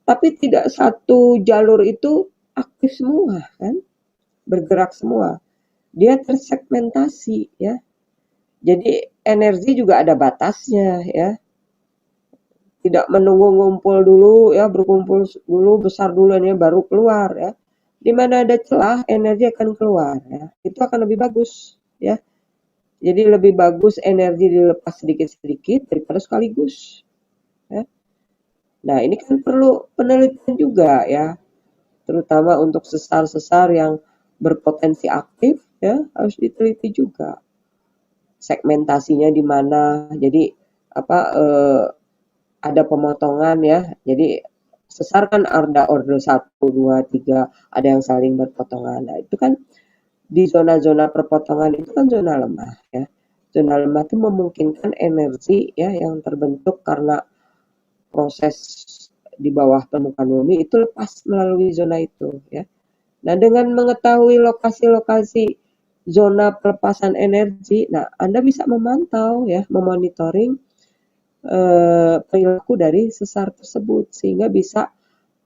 B: Tapi tidak satu jalur itu aktif semua kan, bergerak semua. Dia tersegmentasi ya. Jadi energi juga ada batasnya ya. Tidak menunggu ngumpul dulu ya, berkumpul dulu, besar dulu ya, baru keluar ya. Di mana ada celah, energi akan keluar ya. Itu akan lebih bagus ya. Jadi lebih bagus energi dilepas sedikit-sedikit daripada sekaligus. Ya. Nah ini kan perlu penelitian juga ya. Terutama untuk sesar-sesar yang berpotensi aktif ya harus diteliti juga. Segmentasinya di mana. Jadi apa ada pemotongan ya. Jadi sesar kan ada order 1, 2, 3, ada yang saling berpotongan. Nah, itu kan di zona-zona perpotongan itu kan zona lemah ya. Zona lemah itu memungkinkan energi ya yang terbentuk karena proses di bawah permukaan bumi itu lepas melalui zona itu ya. Nah, dengan mengetahui lokasi-lokasi zona pelepasan energi, nah Anda bisa memantau ya, memonitoring perilaku dari sesar tersebut sehingga bisa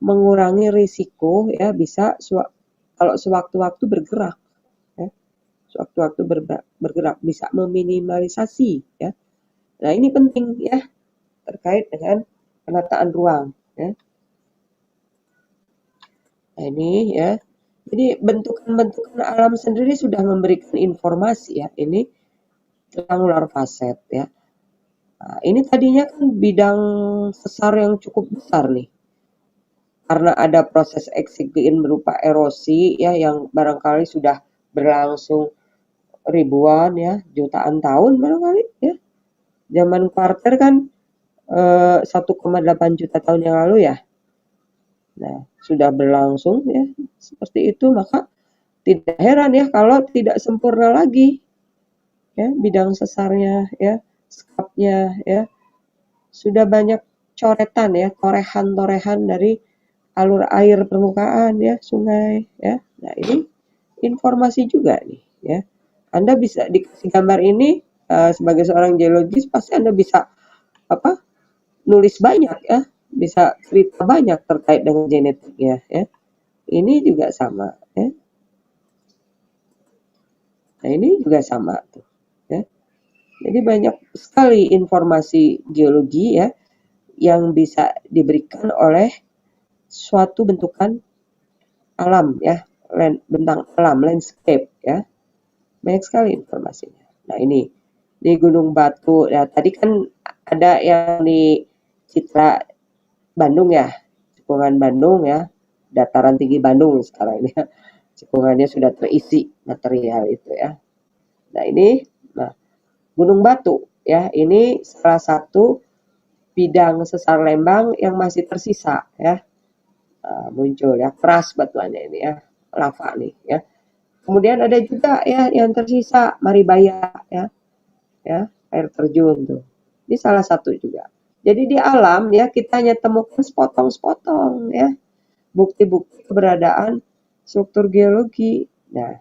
B: mengurangi risiko ya, bisa kalau sewaktu-waktu bergerak ya. sewaktu-waktu bergerak, bisa meminimalisasi ya. Nah, ini penting ya terkait dengan penataan ruang ya. Nah, ini ya. Jadi bentukan-bentukan alam sendiri sudah memberikan informasi ya. Ini triangular facet ya. Nah, ini tadinya kan bidang sesar yang cukup besar nih. Karena ada proses eksigen berupa erosi ya yang barangkali sudah berlangsung ribuan ya, jutaan tahun barangkali ya. Zaman kuarter kan 1,8 juta tahun yang lalu ya. Nah, sudah berlangsung ya seperti itu, maka tidak heran ya kalau tidak sempurna lagi ya bidang sesarnya ya, skapnya ya. Sudah banyak coretan ya, torehan-torehan dari alur air permukaan ya, sungai ya. Nah, ini informasi juga nih ya. Anda bisa dikasih gambar ini sebagai seorang geologis pasti Anda bisa nulis banyak ya, bisa cerita banyak terkait dengan genetiknya ya. Ini juga sama ya. Nah, ini juga sama tuh ya. Jadi banyak sekali informasi geologi ya yang bisa diberikan oleh suatu bentukan alam ya, bentang alam, landscape ya. Banyak sekali informasinya. Nah, ini di Gunung Batu ya, tadi kan ada yang di Citra Bandung ya, Cekungan Bandung ya, dataran tinggi Bandung sekarang ini ya. Cekungannya sudah terisi material itu ya. Nah, ini Gunung Batu ya, ini salah satu bidang sesar lembang yang masih tersisa ya. Muncul ya, keras batuannya ini ya, lava nih ya. Kemudian ada juga ya yang tersisa Maribaya ya, air terjun tuh. Ini salah satu juga. Jadi di alam ya kita hanya temukan sepotong-sepotong ya bukti-bukti keberadaan struktur geologi. Nah,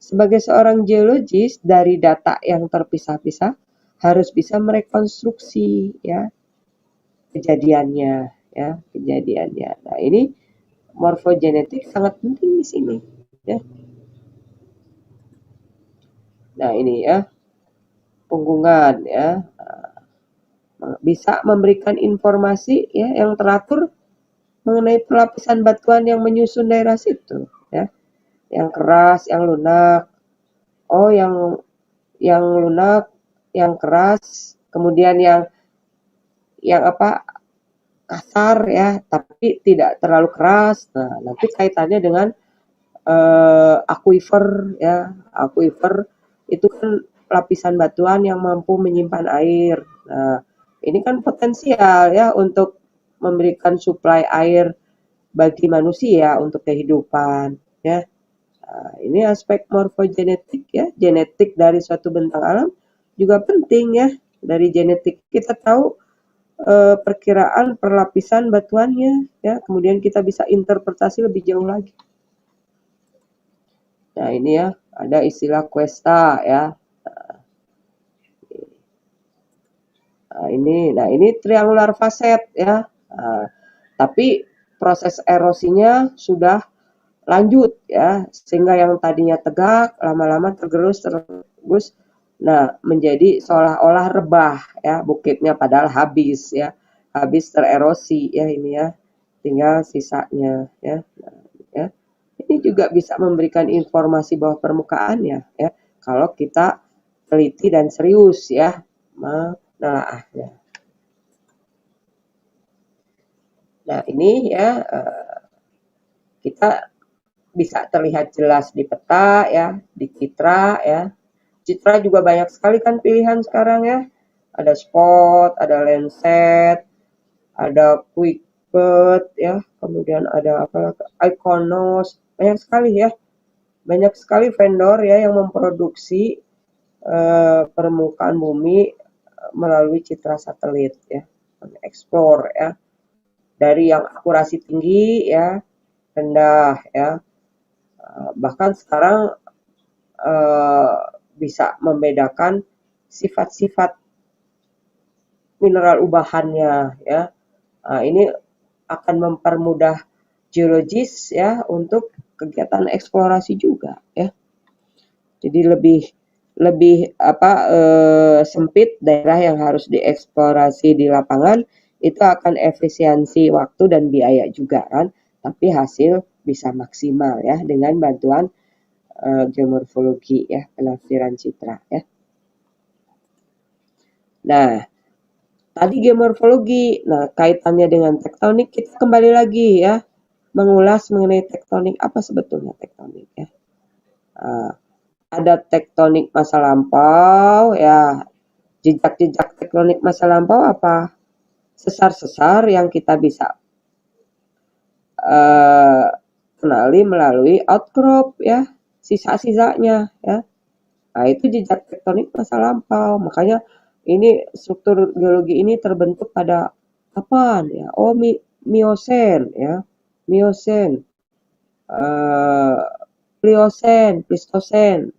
B: sebagai seorang geologis dari data yang terpisah-pisah harus bisa merekonstruksi ya kejadiannya ya, kejadiannya. Nah, ini morfogenetik sangat penting di sini ya. Nah, ini ya punggungan ya bisa memberikan informasi ya yang teratur mengenai pelapisan batuan yang menyusun daerah situ ya, yang keras, yang lunak. Oh, yang lunak, yang keras, kemudian yang kasar ya, tapi tidak terlalu keras. Nah, nanti kaitannya dengan aquifer ya, aquifer itu kan lapisan batuan yang mampu menyimpan air. Nah, ini kan potensial ya untuk memberikan suplai air bagi manusia untuk kehidupan ya. Nah, ini aspek morfogenetik ya, genetik dari suatu bentang alam juga penting ya. Dari genetik kita tahu perkiraan perlapisan batuannya ya, kemudian kita bisa interpretasi lebih jauh lagi. Nah, ini ya, ada istilah cuesta ya. Nah, ini triangular facet ya. Nah, tapi proses erosinya sudah lanjut ya, sehingga yang tadinya tegak lama-lama tergerus. Nah, menjadi seolah-olah rebah ya bukitnya padahal habis ya. Habis tererosi ya ini ya. Tinggal sisanya ya. Nah, ya. Ini juga bisa memberikan informasi bawah permukaannya ya kalau kita teliti dan serius ya menelaahnya. Nah, ini ya kita bisa terlihat jelas di peta ya, di citra ya. Citra juga banyak sekali kan pilihan sekarang ya. Ada spot, ada Landsat, ada QuickBird ya, kemudian ada Iconos, banyak sekali ya. Banyak sekali vendor ya yang memproduksi permukaan bumi melalui citra satelit ya, explore ya. Dari yang akurasi tinggi ya, rendah ya. Bahkan sekarang bisa membedakan sifat-sifat mineral ubahannya ya. Nah, ini akan mempermudah geologis ya untuk kegiatan eksplorasi juga ya. Jadi lebih sempit daerah yang harus dieksplorasi di lapangan, itu akan efisiensi waktu dan biaya juga kan, tapi hasil bisa maksimal ya dengan bantuan geomorfologi ya, penafsiran citra ya. Nah, tadi geomorfologi, nah kaitannya dengan tektonik kita kembali lagi ya, mengulas mengenai tektonik, apa sebetulnya tektonik ya. Ada tektonik masa lampau ya, jejak-jejak tektonik masa lampau apa? Sesar-sesar yang kita bisa kenali melalui outcrop ya, sisa-sisanya ya. Nah, itu jejak tektonik masa lampau. Makanya ini struktur geologi ini terbentuk pada kapan ya? Oh, Miosen ya. Miosen, Pliosen, Pleistosen.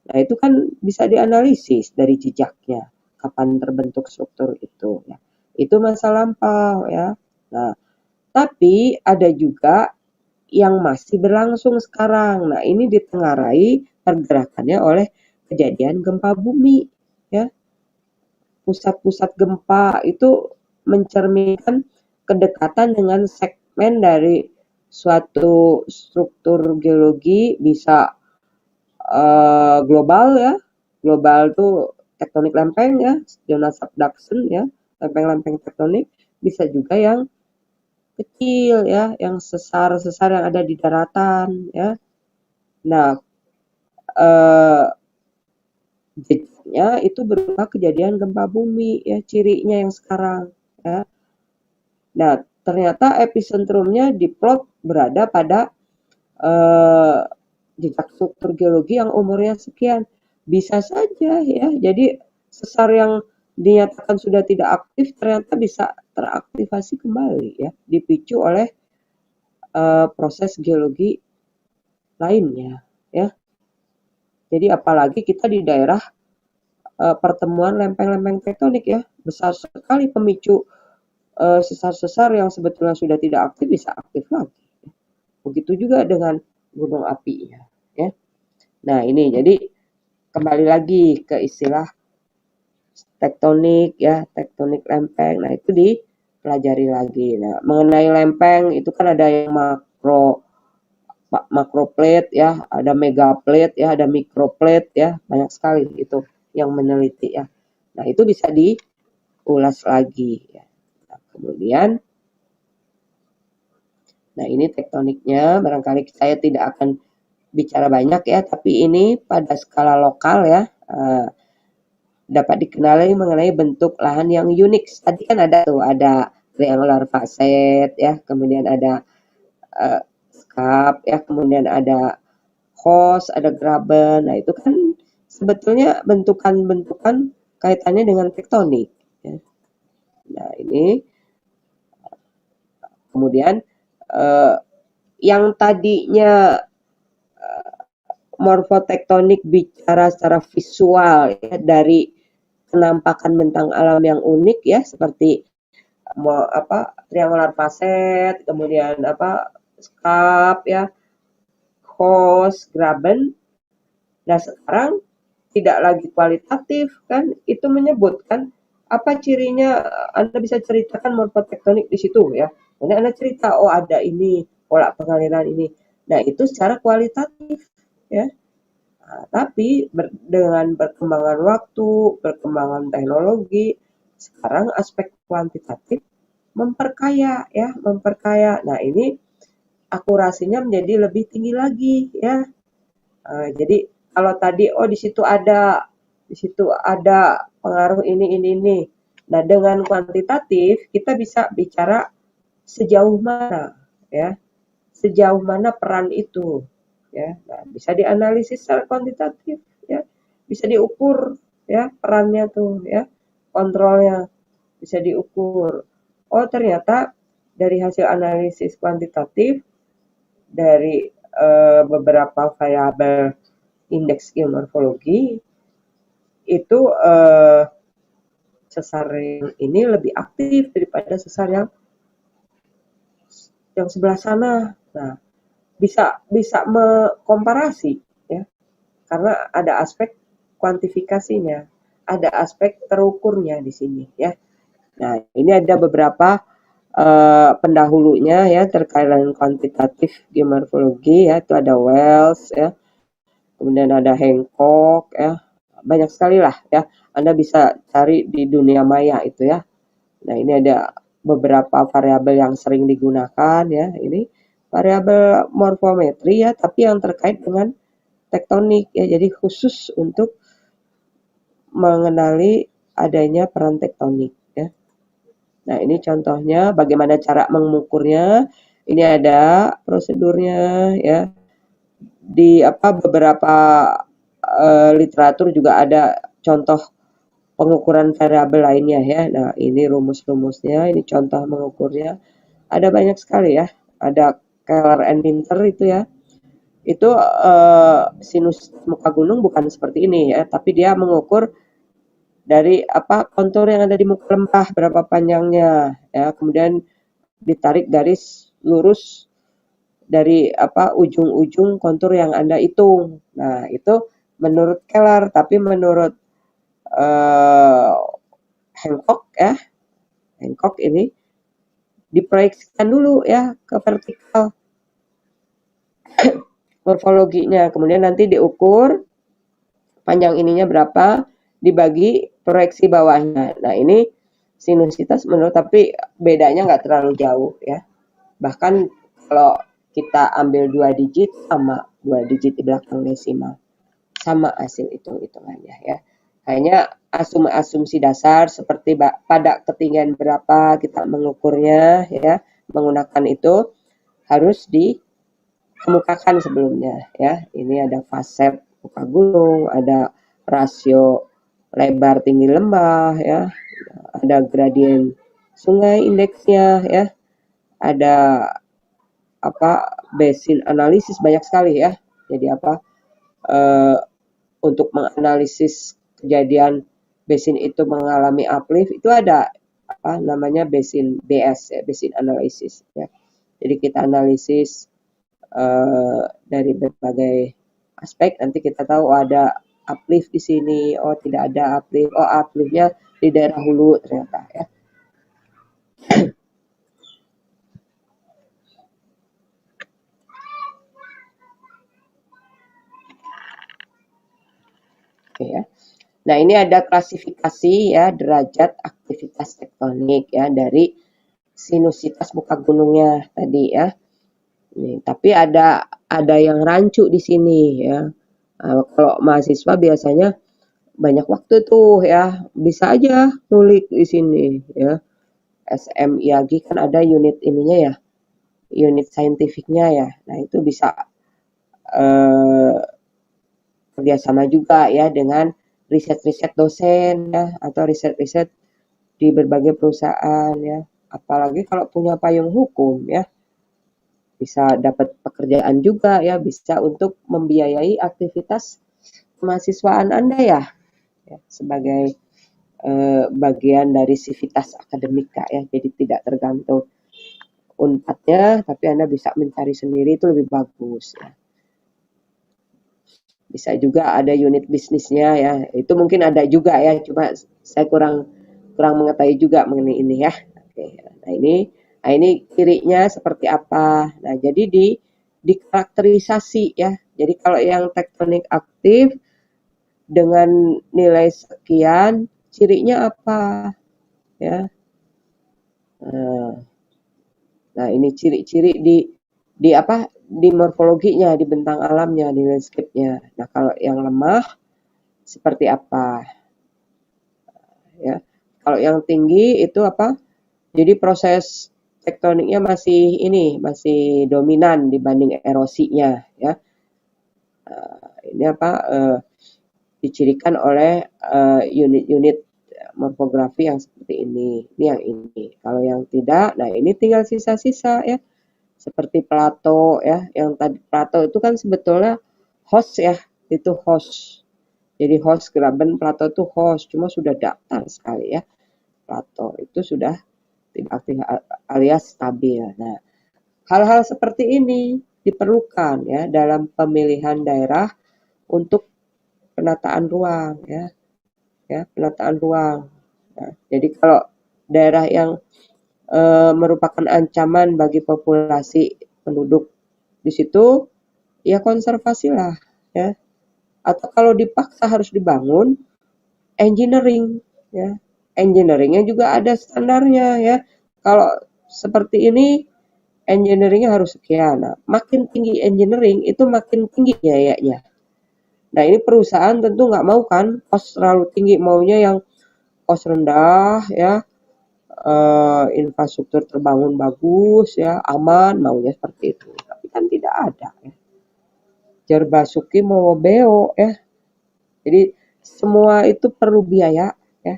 B: Nah, itu kan bisa dianalisis dari jejaknya kapan terbentuk struktur itu ya. Itu masa lampau ya. Nah, tapi ada juga yang masih berlangsung sekarang. Nah, ini ditengarai pergerakannya oleh kejadian gempa bumi ya. Pusat-pusat gempa itu mencerminkan kedekatan dengan segmen dari suatu struktur geologi, bisa global ya. Global tuh tektonik lempeng ya, zona subduction ya, lempeng-lempeng tektonik. Bisa juga yang kecil ya, yang sesar-sesar yang ada di daratan ya. Nah, jejaknya itu berupa kejadian gempa bumi ya, cirinya yang sekarang ya. Nah, ternyata epicentrumnya diplot berada pada jejak struktur geologi yang umurnya sekian. Bisa saja ya, jadi sesar yang dinyatakan sudah tidak aktif ternyata bisa teraktivasi kembali ya, dipicu oleh proses geologi lainnya ya. Jadi apalagi kita di daerah pertemuan lempeng-lempeng tektonik ya, besar sekali pemicu sesar-sesar yang sebetulnya sudah tidak aktif bisa aktif lagi. Begitu juga dengan gunung api ya. Nah, ini jadi kembali lagi ke istilah tektonik ya, tektonik lempeng. Nah, itu dipelajari lagi. Nah, mengenai lempeng itu kan ada yang makroplate ya, ada megaplate ya, ada mikroplate ya, banyak sekali itu yang meneliti ya. Nah, itu bisa diulas lagi ya. Nah, kemudian nah ini tektoniknya, barangkali saya tidak akan bicara banyak ya, tapi ini pada skala lokal ya, dapat dikenali mengenai bentuk lahan yang unik. Tadi kan ada tuh, ada triangular facet ya, kemudian ada scarp ya, kemudian ada host, ada graben. Nah, itu kan sebetulnya bentukan-bentukan kaitannya dengan tektonik ya. Nah, ini kemudian yang tadinya morfotektonik bicara secara visual ya, dari penampakan bentang alam yang unik ya, seperti triangular facet, kemudian scarp ya, host, graben. Nah, sekarang tidak lagi kualitatif kan, itu menyebutkan apa cirinya. Anda bisa ceritakan morfotektonik di situ ya. Kemudian Anda cerita, oh ada ini, pola pengaliran ini. Nah, itu secara kualitatif ya. Nah, tapi dengan perkembangan waktu, perkembangan teknologi, sekarang aspek kuantitatif memperkaya ya, memperkaya. Nah, ini akurasinya menjadi lebih tinggi lagi ya. Jadi kalau tadi di situ ada pengaruh ini. Nah, dengan kuantitatif kita bisa bicara sejauh mana ya, sejauh mana peran itu ya. Nah, bisa dianalisis secara kuantitatif ya, bisa diukur ya perannya tuh ya, kontrolnya bisa diukur. Oh, ternyata dari hasil analisis kuantitatif dari beberapa variabel indeks geomorfologi itu sesar ini lebih aktif daripada sesar yang sebelah sana. Nah, bisa mengkomparasi ya. karena ada aspek kuantifikasinya, ada aspek terukurnya di sini ya. Nah, ini ada beberapa pendahulunya ya terkait dengan kuantitatif geomorfologi ya, itu ada Wells ya, kemudian ada Hancock ya, banyak sekali lah ya. Anda bisa cari di dunia maya itu ya. Nah, ini ada beberapa variabel yang sering digunakan ya. Ini variabel morfometri ya, tapi yang terkait dengan tektonik ya. Jadi khusus untuk mengenali adanya peran tektonik ya. Nah, ini contohnya bagaimana cara mengukurnya. Ini ada prosedurnya ya. Di beberapa literatur juga ada contoh pengukuran variabel lainnya ya. Nah, ini rumus-rumusnya, ini contoh mengukurnya. Ada banyak sekali ya. Ada Keller and Winter itu ya. Itu sinus muka gunung bukan seperti ini ya, tapi dia mengukur dari kontur yang ada di muka lembah berapa panjangnya ya, kemudian ditarik garis lurus dari ujung-ujung kontur yang Anda hitung. Nah, itu menurut Keller, tapi menurut Hancock ya, Hancock ini diproyeksikan dulu ya ke vertikal morfologinya, kemudian nanti diukur panjang ininya berapa, dibagi proyeksi bawahnya. Nah, ini sinusitas menurut, tapi bedanya nggak terlalu jauh ya. Bahkan kalau kita ambil 2 digit sama 2 digit di belakang desimal, sama hasil hitung-hitungannya ya. Hanya asumsi dasar seperti pada ketinggian berapa kita mengukurnya ya, menggunakan itu harus dikemukakan sebelumnya ya. Ini ada fase muka gunung, ada rasio lebar tinggi lembah ya, ada gradien sungai indeksnya ya, ada basin analisis, banyak sekali ya. Jadi untuk menganalisis kejadian basin itu mengalami uplift itu ada namanya basin BS ya, basin analisis ya. Jadi kita analisis dari berbagai aspek, nanti kita tahu ada uplift di sini, oh tidak ada uplift, oh upliftnya di daerah hulu ternyata ya. Oke ya. Nah, ini ada klasifikasi ya derajat aktivitas tektonik ya dari sinusitas muka gunungnya tadi ya. Nih, tapi ada yang rancu di sini ya. Kalau mahasiswa biasanya banyak waktu tuh ya, bisa aja ngulik di sini ya. SMIAG kan ada unit ininya ya, unit saintifiknya ya. Nah, itu bisa kerjasama juga ya dengan riset-riset dosen ya, atau riset-riset di berbagai perusahaan ya. Apalagi kalau punya payung hukum ya, bisa dapat pekerjaan juga ya, bisa untuk membiayai aktivitas kemahasiswaan Anda ya sebagai bagian dari sivitas akademika ya. Jadi tidak tergantung Unpadnya, tapi Anda bisa mencari sendiri, itu lebih bagus ya. Bisa juga ada unit bisnisnya ya, itu mungkin ada juga ya, cuma saya kurang mengetahui juga mengenai ini ya. Oke, nah ini cirinya seperti apa. Nah, jadi dikarakterisasi ya. Jadi kalau yang tektonik aktif dengan nilai sekian, cirinya apa ya. Nah, ini ciri-ciri di morfologinya, di bentang alamnya, di landscape-nya. Nah, kalau yang lemah seperti apa? Ya. Kalau yang tinggi itu jadi proses tektoniknya masih dominan dibanding erosinya ya. Ini dicirikan oleh unit-unit morfografi yang seperti ini. Ini yang ini. Kalau yang tidak, nah ini tinggal sisa-sisa ya. Seperti plato ya, yang tadi plato itu kan sebetulnya host ya, itu host. Jadi host graben plato itu host, cuma sudah datar sekali ya. Plato itu sudah tidak aktif alias stabil. Nah, hal-hal seperti ini diperlukan ya dalam pemilihan daerah untuk penataan ruang ya, penataan ruang. Nah, jadi kalau daerah yang merupakan ancaman bagi populasi penduduk di situ, ya konservasilah ya. Atau kalau dipaksa harus dibangun, engineering ya. Engineeringnya juga ada standarnya ya. Kalau seperti ini engineeringnya harus sekian. Nah, makin tinggi engineering itu makin tinggi biayanya. Nah ini perusahaan tentu nggak mau kan cost terlalu tinggi, maunya yang cost rendah ya, infrastruktur terbangun bagus ya, aman, maunya seperti itu. Tapi kan tidak ada ya. Jar basuki mau beo ya. Jadi semua itu perlu biaya ya.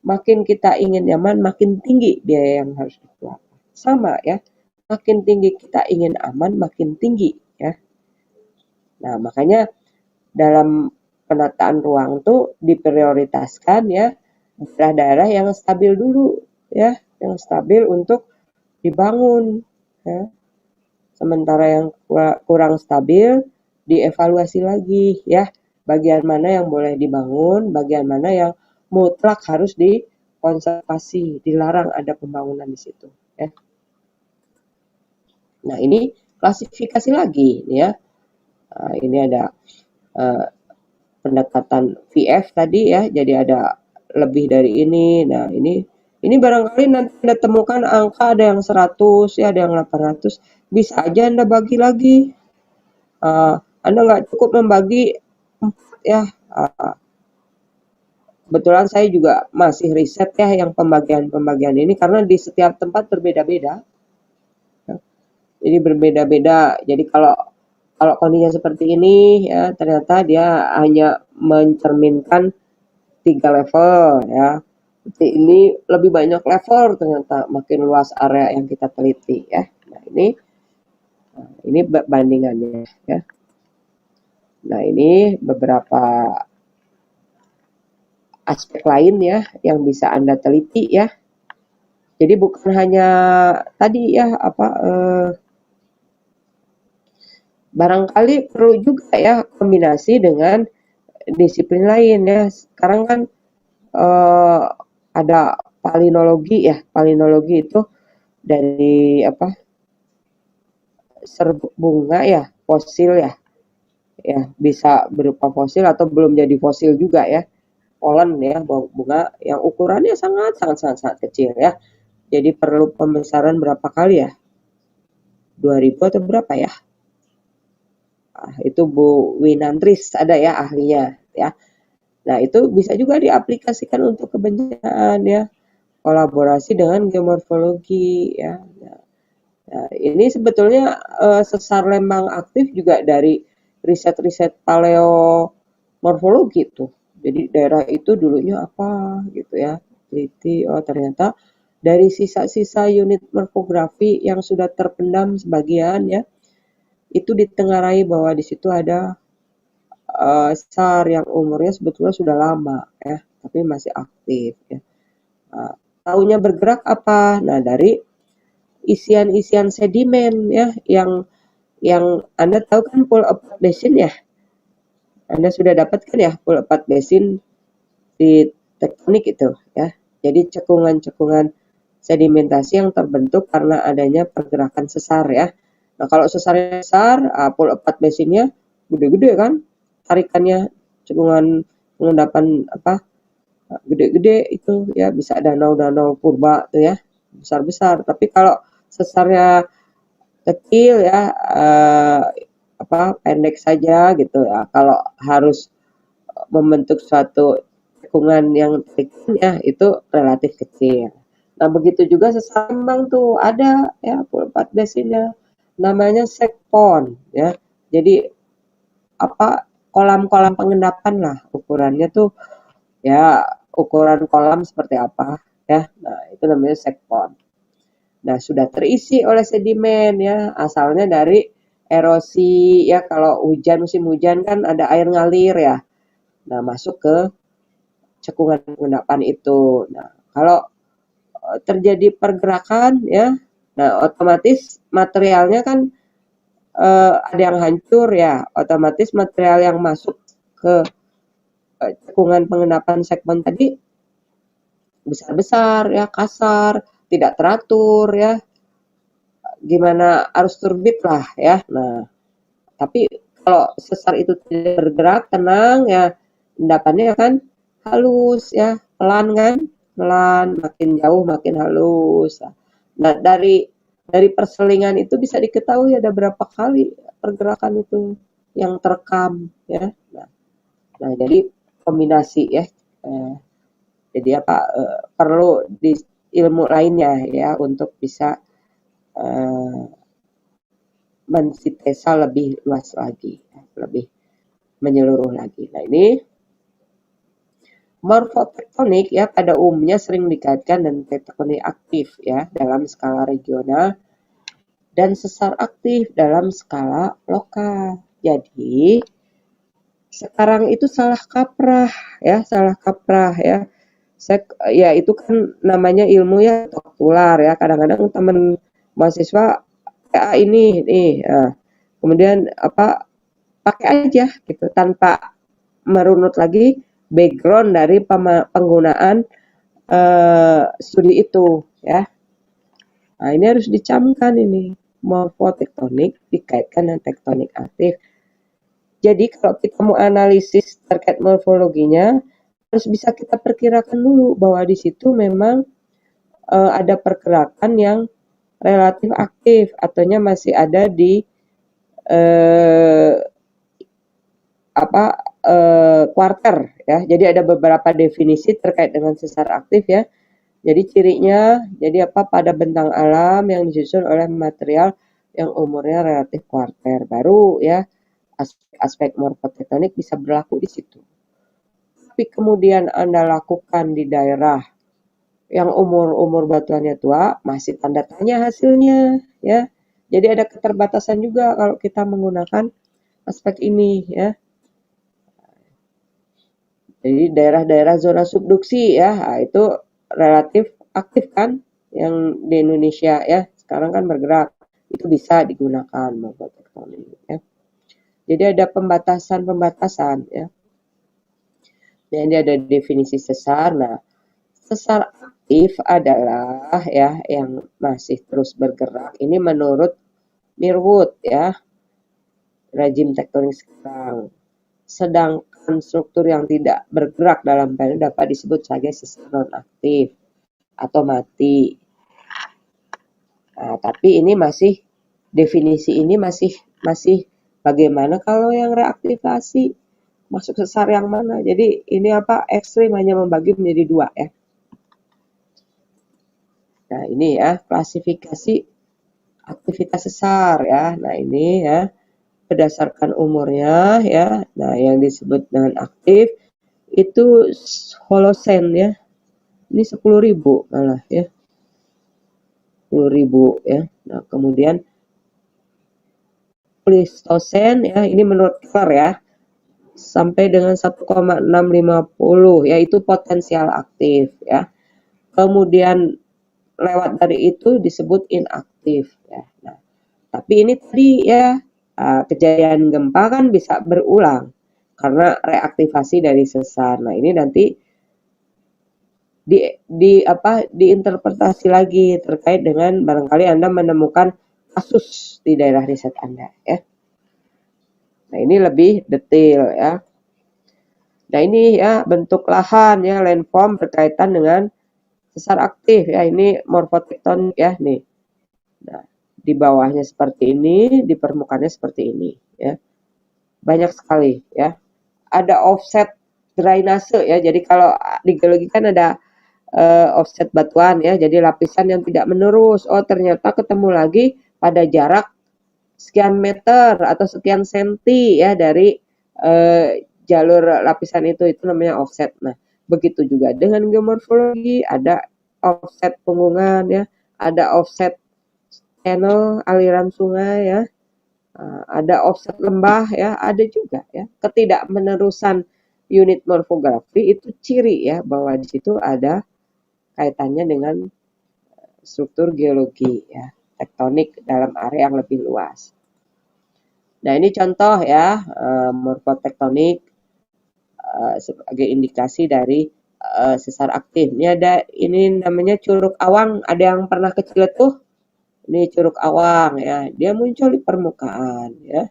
B: Makin kita ingin nyaman, makin tinggi biaya yang harus dikeluarkan. Sama ya. Makin tinggi kita ingin aman, makin tinggi ya. Nah, makanya dalam penataan ruang tuh diprioritaskan ya daerah-daerah yang stabil dulu ya, yang stabil untuk dibangun ya. Sementara yang kurang stabil dievaluasi lagi ya, bagian mana yang boleh dibangun, bagian mana yang mutlak harus dikonservasi, dilarang ada pembangunan di situ ya. Nah, ini klasifikasi lagi ya. Nah, ini ada pendekatan VF tadi ya, jadi ada lebih dari ini. Nah, ini barangkali nanti Anda temukan angka ada yang 100 ya, ada yang 800. Bisa aja Anda bagi lagi. Anda nggak cukup membagi 4 ya. Kebetulan saya juga masih riset ya yang pembagian-pembagian ini karena di setiap tempat berbeda-beda. Jadi berbeda-beda. Jadi kalau kondisinya seperti ini ya ternyata dia hanya mencerminkan 3 level ya. Seperti ini lebih banyak level ternyata makin luas area yang kita teliti ya. Nah, ini bandingannya ya. Nah, ini beberapa aspek lain ya yang bisa Anda teliti ya. Jadi bukan hanya tadi ya barangkali perlu juga ya kombinasi dengan disiplin lain ya. Sekarang kan ada palinologi ya. Palinologi itu dari serbuk bunga ya, fosil ya. Ya, bisa berupa fosil atau belum jadi fosil juga ya. Polen ya, bunga yang ukurannya sangat kecil ya. Jadi perlu pembesaran berapa kali ya? 2000 atau berapa ya? Itu Bu Winantris ada ya ahlinya ya. Nah, itu bisa juga diaplikasikan untuk kebencanaan ya. Kolaborasi dengan geomorfologi ya. Nah, ini sebetulnya sesar lembang aktif juga dari riset-riset paleomorfologi tuh. Jadi daerah itu dulunya apa gitu ya. Teliti, oh ternyata dari sisa-sisa unit morfografi yang sudah terpendam sebagian ya, itu ditengarai bahwa di situ ada sesar yang umurnya sebetulnya sudah lama ya, tapi masih aktif ya. Taunya bergerak apa? Nah, dari isian-isian sedimen ya, yang Anda tahu kan pull apart basin ya. Anda sudah dapat kan ya pull apart basin di tektonik itu ya. Jadi cekungan-cekungan sedimentasi yang terbentuk karena adanya pergerakan sesar ya. Nah, kalau sesarnya besar, pull apart basinnya gede-gede kan, tarikannya cekungan pengendapan gede-gede itu ya, bisa danau-danau purba tuh ya, besar-besar. Tapi kalau sesarnya kecil ya, pendek saja gitu ya. Kalau harus membentuk suatu cekungan yang ya itu relatif kecil. Nah, begitu juga sesar lembang tuh ada ya pull apart basinnya. Namanya seg pond ya. Jadi kolam-kolam pengendapan lah, ukurannya tuh ya ukuran kolam seperti apa ya. Nah, itu namanya seg pond. Nah, sudah terisi oleh sedimen ya, asalnya dari erosi ya, kalau musim hujan kan ada air ngalir ya. Nah, masuk ke cekungan pengendapan itu. Nah, kalau terjadi pergerakan ya, nah otomatis materialnya kan ada yang hancur ya, otomatis material yang masuk ke cekungan pengendapan segmen tadi besar-besar ya, kasar, tidak teratur ya, gimana arus turbit lah ya. Nah, tapi kalau sesar itu tidak bergerak tenang ya, endapannya akan halus ya, pelan kan, pelan, makin jauh makin halus. Nah, dari perselingan itu bisa diketahui ada berapa kali pergerakan itu yang terekam ya. Nah jadi kombinasi ya. Jadi perlu di ilmu lainnya ya untuk bisa mensintesa lebih luas lagi, lebih menyeluruh lagi. Nah ini morfotektonik ya pada umumnya sering dikaitkan dengan tektonik aktif ya dalam skala regional dan sesar aktif dalam skala lokal. Jadi sekarang itu salah kaprah ya. Ya itu kan namanya ilmu ya tular ya. Kadang-kadang teman mahasiswa ini nih, kemudian pakai aja gitu tanpa merunut lagi background dari penggunaan studi itu ya. Nah ini harus dicamkan ini morfotektonik dikaitkan dengan tektonik aktif. Jadi kalau kita mau analisis terkait morfologinya harus bisa kita perkirakan dulu bahwa di situ memang ada pergerakan yang relatif aktif ataunya masih ada di kuarter ya. Jadi ada beberapa definisi terkait dengan sesar aktif ya. Jadi cirinya pada bentang alam yang disusun oleh material yang umurnya relatif kuarter baru ya aspek morfotektonik bisa berlaku di situ. Tapi kemudian Anda lakukan di daerah yang umur batuannya tua, masih tanda tanya hasilnya ya. Jadi ada keterbatasan juga kalau kita menggunakan aspek ini ya. Jadi daerah-daerah zona subduksi ya, itu relatif aktif kan yang di Indonesia ya. Sekarang kan bergerak. Itu bisa digunakan morfotektonik ya. Jadi ada pembatasan ya. Jadi ada definisi sesar. Nah, sesar aktif adalah ya yang masih terus bergerak. Ini menurut Mirwood ya, rejim tektonik sekarang. Sedangkan struktur yang tidak bergerak dalam panel dapat disebut sebagai sesar non-aktif atau mati. Nah, tapi ini definisi ini masih bagaimana kalau yang reaktivasi masuk sesar yang mana? Jadi ini ekstrim hanya membagi menjadi dua ya. Nah ini ya klasifikasi aktivitas sesar ya. Nah ini ya berdasarkan umurnya ya. Nah yang disebut dengan aktif itu Holocene ya. Ini 10.000 malah ya. 10.000 ya. Nah kemudian Pleistocene ya, ini menurut Keller ya, sampai dengan 1,650 yaitu potensial aktif ya. Kemudian lewat dari itu disebut inaktif ya. Nah, tapi ini tadi ya kejadian gempa kan bisa berulang karena reaktivasi dari sesar. Nah, ini nanti diinterpretasi lagi terkait dengan barangkali Anda menemukan kasus di daerah riset Anda ya. Nah, ini lebih detail ya. Nah, ini ya bentuk lahan ya, landform berkaitan dengan sesar aktif ya. Ini morfotektonik ya nih. Nah, di bawahnya seperti ini, di permukaannya seperti ini ya. Banyak sekali ya. Ada offset drainase ya. Jadi kalau di geologi kan ada offset batuan ya. Jadi lapisan yang tidak menerus. Oh, ternyata ketemu lagi pada jarak sekian meter atau sekian senti ya dari jalur lapisan itu namanya offset. Nah, begitu juga dengan geomorfologi ada offset punggungan ya, ada offset channel aliran sungai ya, ada offset lembah ya, ada juga ya. Ketidakmenerusan unit morfografi itu ciri ya bahwa di situ ada kaitannya dengan struktur geologi ya, tektonik dalam area yang lebih luas. Nah, ini contoh ya morfotektonik sebagai indikasi dari sesar aktif. Ini namanya Curug Awang. Ada yang pernah ke Ciletuh? Ini Curug Awang ya, dia muncul di permukaan ya.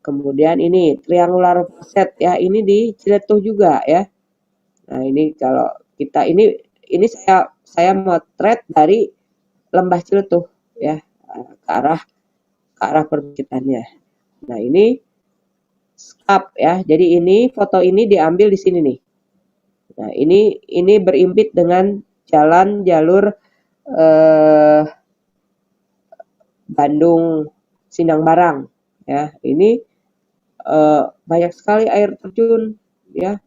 B: Kemudian ini triangular foset ya, ini di Ciletuh juga ya. Nah, ini kalau kita ini saya motret dari lembah Ciletuh ya, ke arah perbukitannya. Nah, ini skap ya. Jadi ini foto ini diambil di sini nih. Nah, ini berimpit dengan jalur Bandung Sindang Barang ya. Ini banyak sekali air terjun ya,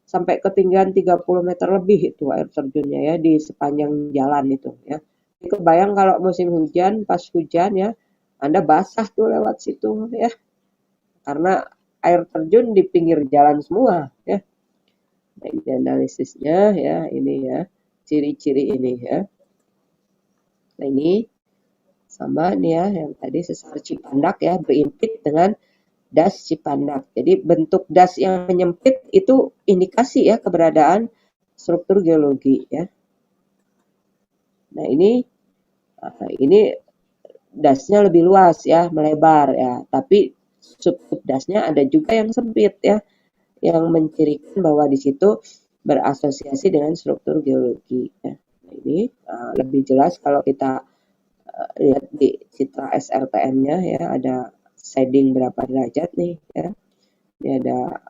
B: sampai ketinggian 30 meter lebih itu air terjunnya ya di sepanjang jalan itu ya. Kebayang kalau musim hujan, pas hujan ya, Anda basah tuh lewat situ ya. Karena air terjun di pinggir jalan semua ya. Nah, ini analisisnya ya, ini ya, ciri-ciri ini ya. Nah, ini sama nih ya, yang tadi sesar Cipandak ya, berimpit dengan das Cipandak. Jadi bentuk das yang menyempit itu indikasi ya keberadaan struktur geologi ya. Nah, ini dasnya lebih luas ya, melebar ya, tapi sub dasnya ada juga yang sempit ya, yang mencirikan bahwa di situ berasosiasi dengan struktur geologi ya. Nah, ini lebih jelas kalau kita lihat di citra SRTM-nya ya, ada shading berapa derajat nih ya. Ini ada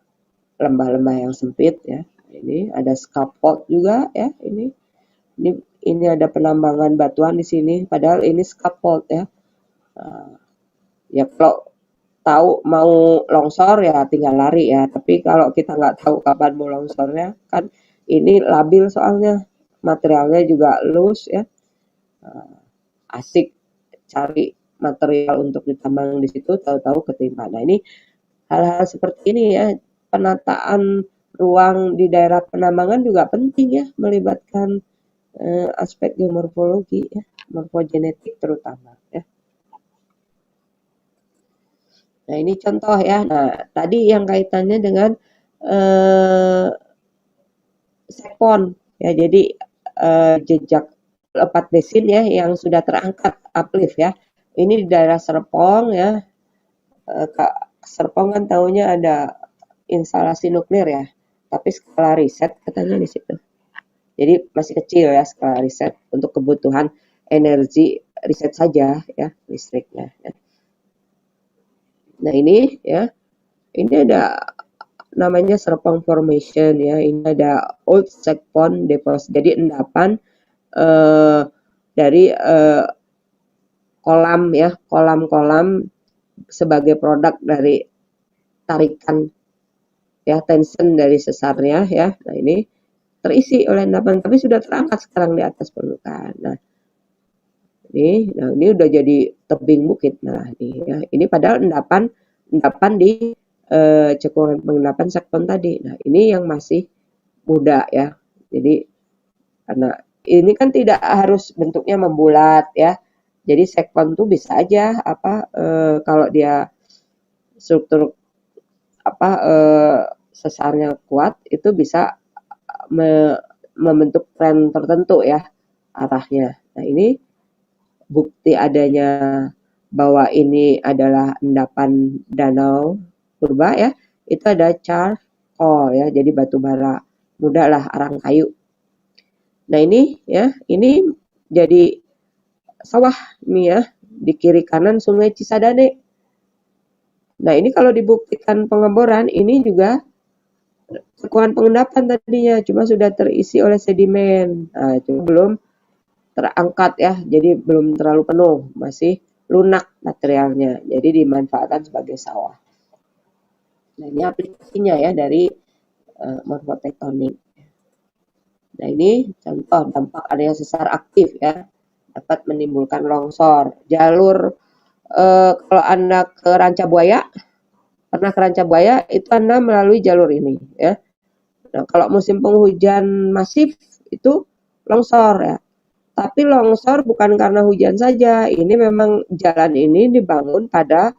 B: lembah-lembah yang sempit ya. Ini ada scaffold juga ya. Ini ada penambangan batuan di sini, padahal ini scaffold ya. Ya kalau tahu mau longsor ya tinggal lari ya, tapi kalau kita nggak tahu kapan mau longsornya kan, ini labil soalnya, materialnya juga loose ya. Asik cari material untuk ditambang di situ, tahu-tahu ketimpa. Nah, ini hal-hal seperti ini ya, penataan ruang di daerah penambangan juga penting ya, melibatkan aspek geomorfologi ya, morfogenetik terutama ya. Nah, ini contoh ya. Nah, tadi yang kaitannya dengan sekpon ya, jadi jejak lepat desin ya yang sudah terangkat uplift ya. Ini di daerah Serpong ya. Serpong kan tahunya ada instalasi nuklir ya, tapi skala riset katanya di situ. Jadi masih kecil ya skala riset untuk kebutuhan energi riset saja ya, listriknya ya. Nah, ini ya, ini ada namanya Serpong Formation ya. Ini ada Old Sekpon Deposit. Jadi endapan dari kolam ya, kolam-kolam sebagai produk dari tarikan ya, tension dari sesarnya ya. Nah, ini terisi oleh endapan, tapi sudah terangkat sekarang di atas permukaan. Nah, ini udah jadi tebing bukit malah nih ya. Ini padahal endapan di cekungan pengendapan sekpon tadi. Nah, ini yang masih muda ya. Jadi karena ini kan tidak harus bentuknya membulat ya. Jadi sekpon tuh bisa aja kalau dia struktur sesarnya kuat itu bisa membentuk tren tertentu ya arahnya. Nah, ini bukti adanya bahwa ini adalah endapan danau purba ya. Itu ada charcoal ya, jadi batu bara muda lah, arang kayu. Nah, ini ya, ini jadi sawah nih ya, di kiri kanan Sungai Cisadane. Nah, ini kalau dibuktikan pengeboran, ini juga cekungan pengendapan tadinya, cuma sudah terisi oleh sedimen. Nah, cuma belum terangkat ya, jadi belum terlalu penuh, masih lunak materialnya, jadi dimanfaatkan sebagai sawah. Nah, ini aplikasinya ya dari morfotektonik. Nah, ini contoh dampak adanya sesar aktif ya, dapat menimbulkan longsor. Jalur kalau Anda ke Rancabuaya, pernah ke Rancabuaya, itu Anda melalui jalur ini ya. Nah, kalau musim penghujan masif itu longsor ya. Tapi longsor bukan karena hujan saja. Ini memang jalan ini dibangun pada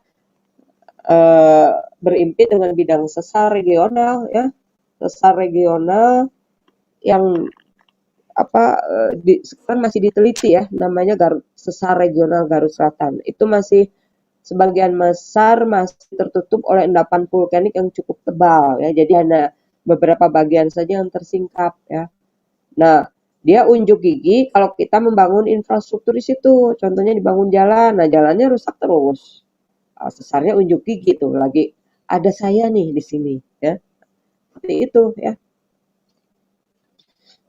B: berimpit dengan bidang sesar regional ya. sesar regional yang sekarang masih diteliti ya, namanya sesar regional Garut Selatan. Itu masih sebagian besar masih tertutup oleh endapan vulkanik yang cukup tebal ya. Jadi hanya beberapa bagian saja yang tersingkap ya. Nah, dia unjuk gigi kalau kita membangun infrastruktur di situ. Contohnya dibangun jalan, nah jalannya rusak terus. Sesarnya unjuk gigi tuh lagi ada saya nih di sini ya. Seperti itu ya.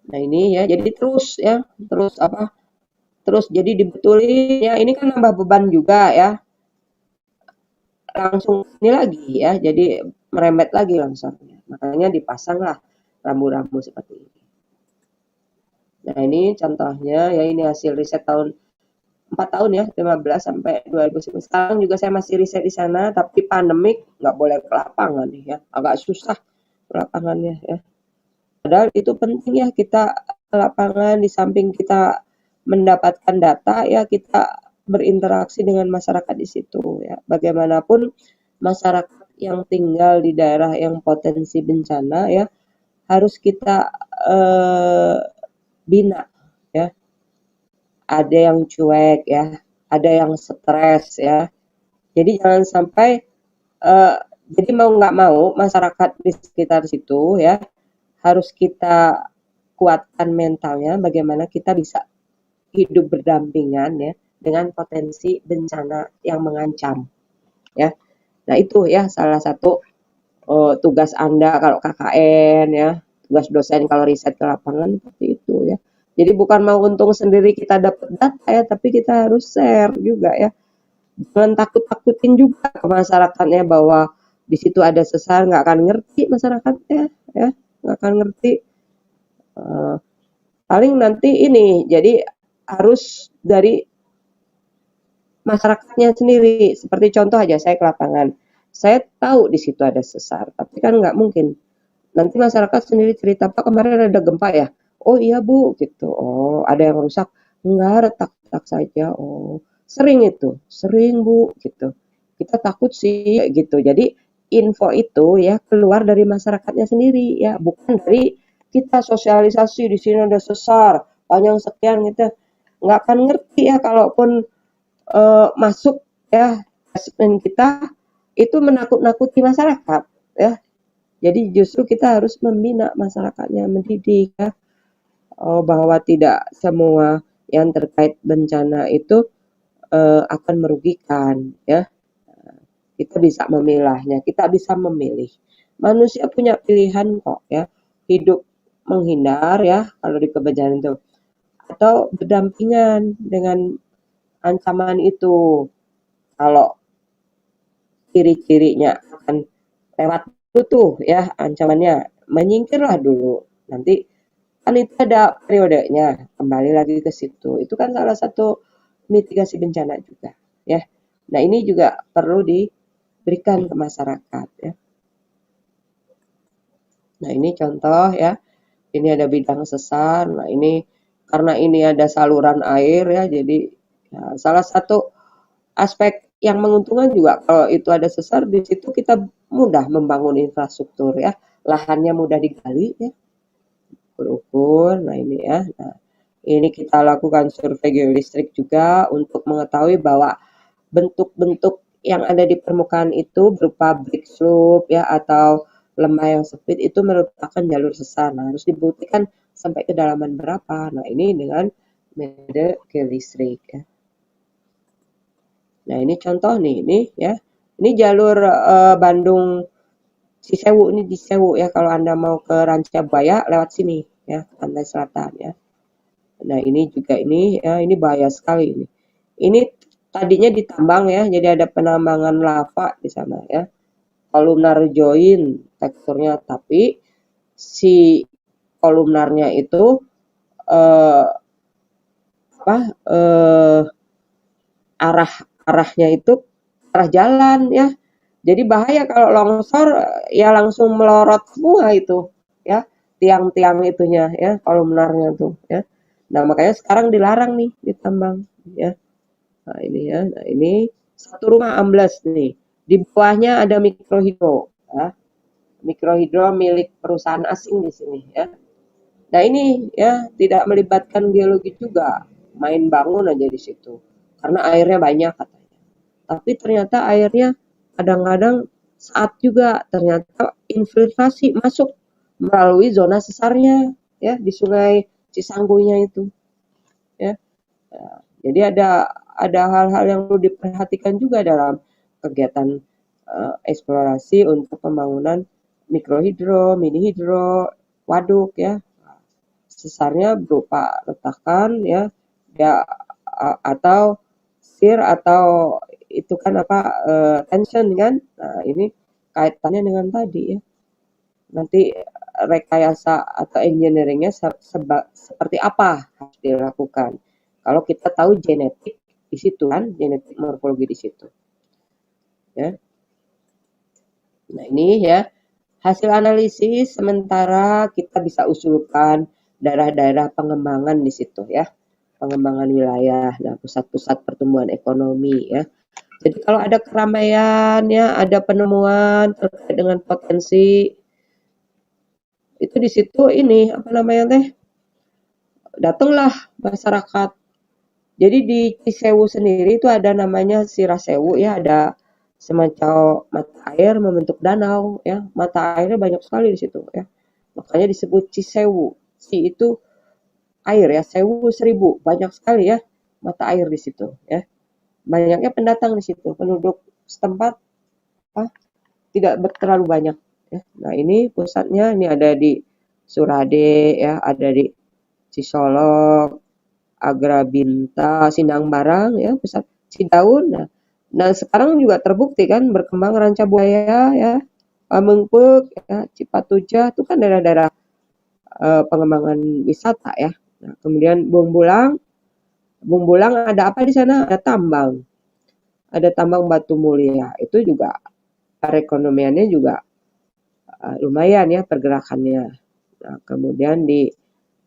B: Nah, ini ya, jadi terus ya, terus jadi dibetulin ya, ini kan nambah beban juga ya. Langsung ini lagi ya, jadi merembet lagi longsornya. Makanya dipasanglah rambu-rambu seperti ini. Nah, ini contohnya ya, ini hasil riset tahun 4 tahun ya, 15 sampai 2019. Sekarang juga saya masih riset di sana, tapi pandemik nggak boleh ke lapangan nih ya, agak susah ke lapangannya ya. Padahal itu penting ya, kita ke lapangan, di samping kita mendapatkan data ya, kita berinteraksi dengan masyarakat di situ ya. Bagaimanapun masyarakat yang tinggal di daerah yang potensi bencana ya, harus kita bina ya. Ada yang cuek ya, ada yang stres ya. Jadi jangan sampai jadi mau nggak mau masyarakat di sekitar situ ya harus kita kuatkan mentalnya, bagaimana kita bisa hidup berdampingan ya dengan potensi bencana yang mengancam ya. Nah, itu ya salah satu tugas Anda kalau KKN ya, tugas dosen kalau riset ke lapangan seperti itu ya. Jadi bukan mau untung sendiri kita dapat data ya, tapi kita harus share juga ya. Jangan takut-takutin juga ke masyarakatnya bahwa di situ ada sesar, nggak akan ngerti masyarakatnya ya, nggak akan ngerti. Paling nanti ini, jadi harus dari masyarakatnya sendiri. Seperti contoh aja, saya ke lapangan, saya tahu di situ ada sesar, tapi kan nggak mungkin. Nanti masyarakat sendiri cerita, Pak kemarin ada gempa ya? Oh iya Bu, gitu. Oh ada yang rusak? Enggak, retak-retak saja. Oh sering itu, sering Bu, gitu. Kita takut sih, gitu. Jadi info itu ya keluar dari masyarakatnya sendiri ya, bukan dari kita sosialisasi di sini ada sesar panjang sekian gitu. Nggak akan ngerti ya kalaupun masuk ya asesmen kita itu menakut-nakuti masyarakat ya. Jadi justru kita harus membina masyarakatnya, mendidik ya, bahwa tidak semua yang terkait bencana itu akan merugikan ya. Kita bisa memilahnya, kita bisa memilih. Manusia punya pilihan kok ya, hidup menghindar ya kalau di kebencanaan itu, atau berdampingan dengan ancaman itu. Kalau ciri-cirinya akan lewat dulu tuh ya ancamannya, menyingkirlah dulu. Nanti kan itu ada periodenya, kembali lagi ke situ. Itu kan salah satu mitigasi bencana juga ya. Nah, ini juga perlu diberikan ke masyarakat ya. Nah, ini contoh ya. Ini ada bidang sesar. Nah, ini karena ini ada saluran air ya, jadi ya, salah satu aspek yang menguntungkan juga kalau itu ada sesar, di situ kita mudah membangun infrastruktur ya, lahannya mudah digali ya, berukur. Nah, ini ya. Nah, ini kita lakukan survei geolistrik juga untuk mengetahui bahwa bentuk-bentuk yang ada di permukaan itu berupa brick slope ya atau lembah yang sempit itu merupakan jalur sesar. Nah, harus dibuktikan sampai kedalaman berapa. Nah, ini dengan metode geolistrik ya. Nah, ini contoh nih, ini ya. Ini jalur Bandung Cisewu, ini di Sewu ya. Kalau Anda mau ke Rancabaya lewat sini ya, pantai selatan ya. Nah, ini juga ini ya, ini bahaya sekali ini. Ini tadinya ditambang ya, jadi ada penambangan lava di sana ya. Kolumnar join teksturnya, tapi si kolumnarnya itu arahnya itu arah jalan ya. Jadi bahaya kalau longsor ya langsung melorot semua itu ya, tiang-tiang itunya ya, kolumnarnya tuh ya. Nah, makanya sekarang dilarang nih ditambang ya. Nah, ini ya. Nah, ini satu rumah ambles nih. Di bawahnya ada mikrohidro ya. mikrohidro milik perusahaan asing di sini ya. Nah ini ya tidak melibatkan geologi juga, main bangun aja di situ karena airnya banyak katanya. Tapi ternyata airnya kadang-kadang saat juga ternyata infiltrasi masuk melalui zona sesarnya ya di Sungai Cisanggunya itu ya. Nah, jadi ada hal-hal yang perlu diperhatikan juga dalam kegiatan eksplorasi untuk pembangunan mikrohidro, mini hidro, waduk ya. Sesarnya berupa retakan ya, atau shear atau itu kan apa tension kan. Nah, ini kaitannya dengan tadi ya. Nanti rekayasa atau engineeringnya seperti apa harus dilakukan. Kalau kita tahu genetik di situ kan, genetik morfologi di situ. Ya. Nah, ini ya hasil analisis sementara kita bisa usulkan daerah-daerah pengembangan di situ ya. Pengembangan wilayah, nah pusat-pusat pertumbuhan ekonomi ya. Jadi kalau ada keramaian ya, ada penemuan terkait dengan potensi itu di situ ini apa namanya teh, datanglah masyarakat. Jadi di Cisewu sendiri itu ada namanya Sirasewu ya, ada semacam mata air membentuk danau ya, mata airnya banyak sekali di situ ya. Makanya disebut Cisewu. Si itu air ya, sewu 1000, banyak sekali ya mata air di situ ya. Banyaknya pendatang di situ, penduduk setempat tidak terlalu banyak ya. Nah, ini pusatnya ini ada di Surade ya, ada di Cisolok, Agrabinta, Sindang Barang ya, pusat Cidaun. Nah, sekarang juga terbukti kan berkembang Ranca Buaya ya, Pamengpeuk ya, Cipatujah itu kan daerah-daerah pengembangan wisata ya. Nah, kemudian Bung Bulang ada apa di sana? Ada tambang. Ada tambang batu mulia. Itu juga perekonomiannya juga lumayan ya pergerakannya. Nah, kemudian di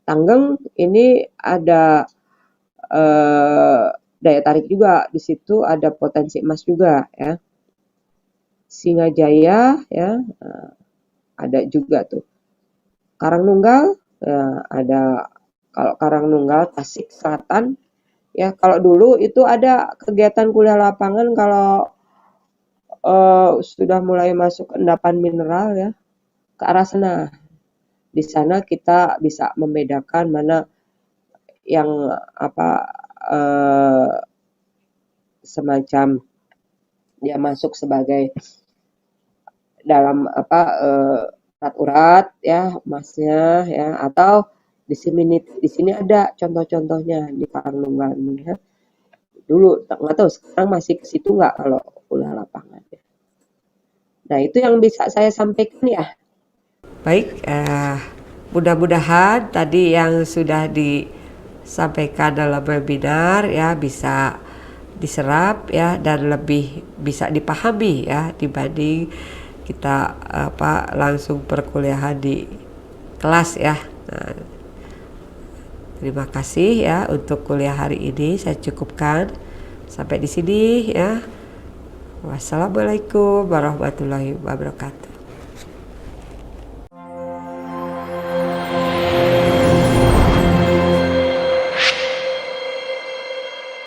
B: Tanggeng ini ada daya tarik juga, di situ ada potensi emas juga ya. Singajaya ya, ada juga tuh. Karangnunggal ada, kalau Karangnunggal Tasik Selatan ya. Kalau dulu itu ada kegiatan kuliah lapangan kalau sudah mulai masuk endapan mineral ya ke arah sana. Di sana kita bisa membedakan mana yang apa semacam dia masuk sebagai dalam apa urat ya emasnya ya, atau di sini ada contoh-contohnya di Karangnunggal ya. Dulu nggak tahu sekarang masih ke situ nggak kalau kuliah lapangan ya. Nah, itu yang bisa saya sampaikan ya.
A: Baik, mudah-mudahan tadi yang sudah disampaikan dalam webinar ya bisa diserap ya dan lebih bisa dipahami ya dibanding kita langsung perkuliahan di kelas ya. Nah, terima kasih ya untuk kuliah hari ini, saya cukupkan sampai di sini ya. Wassalamualaikum warahmatullahi wabarakatuh.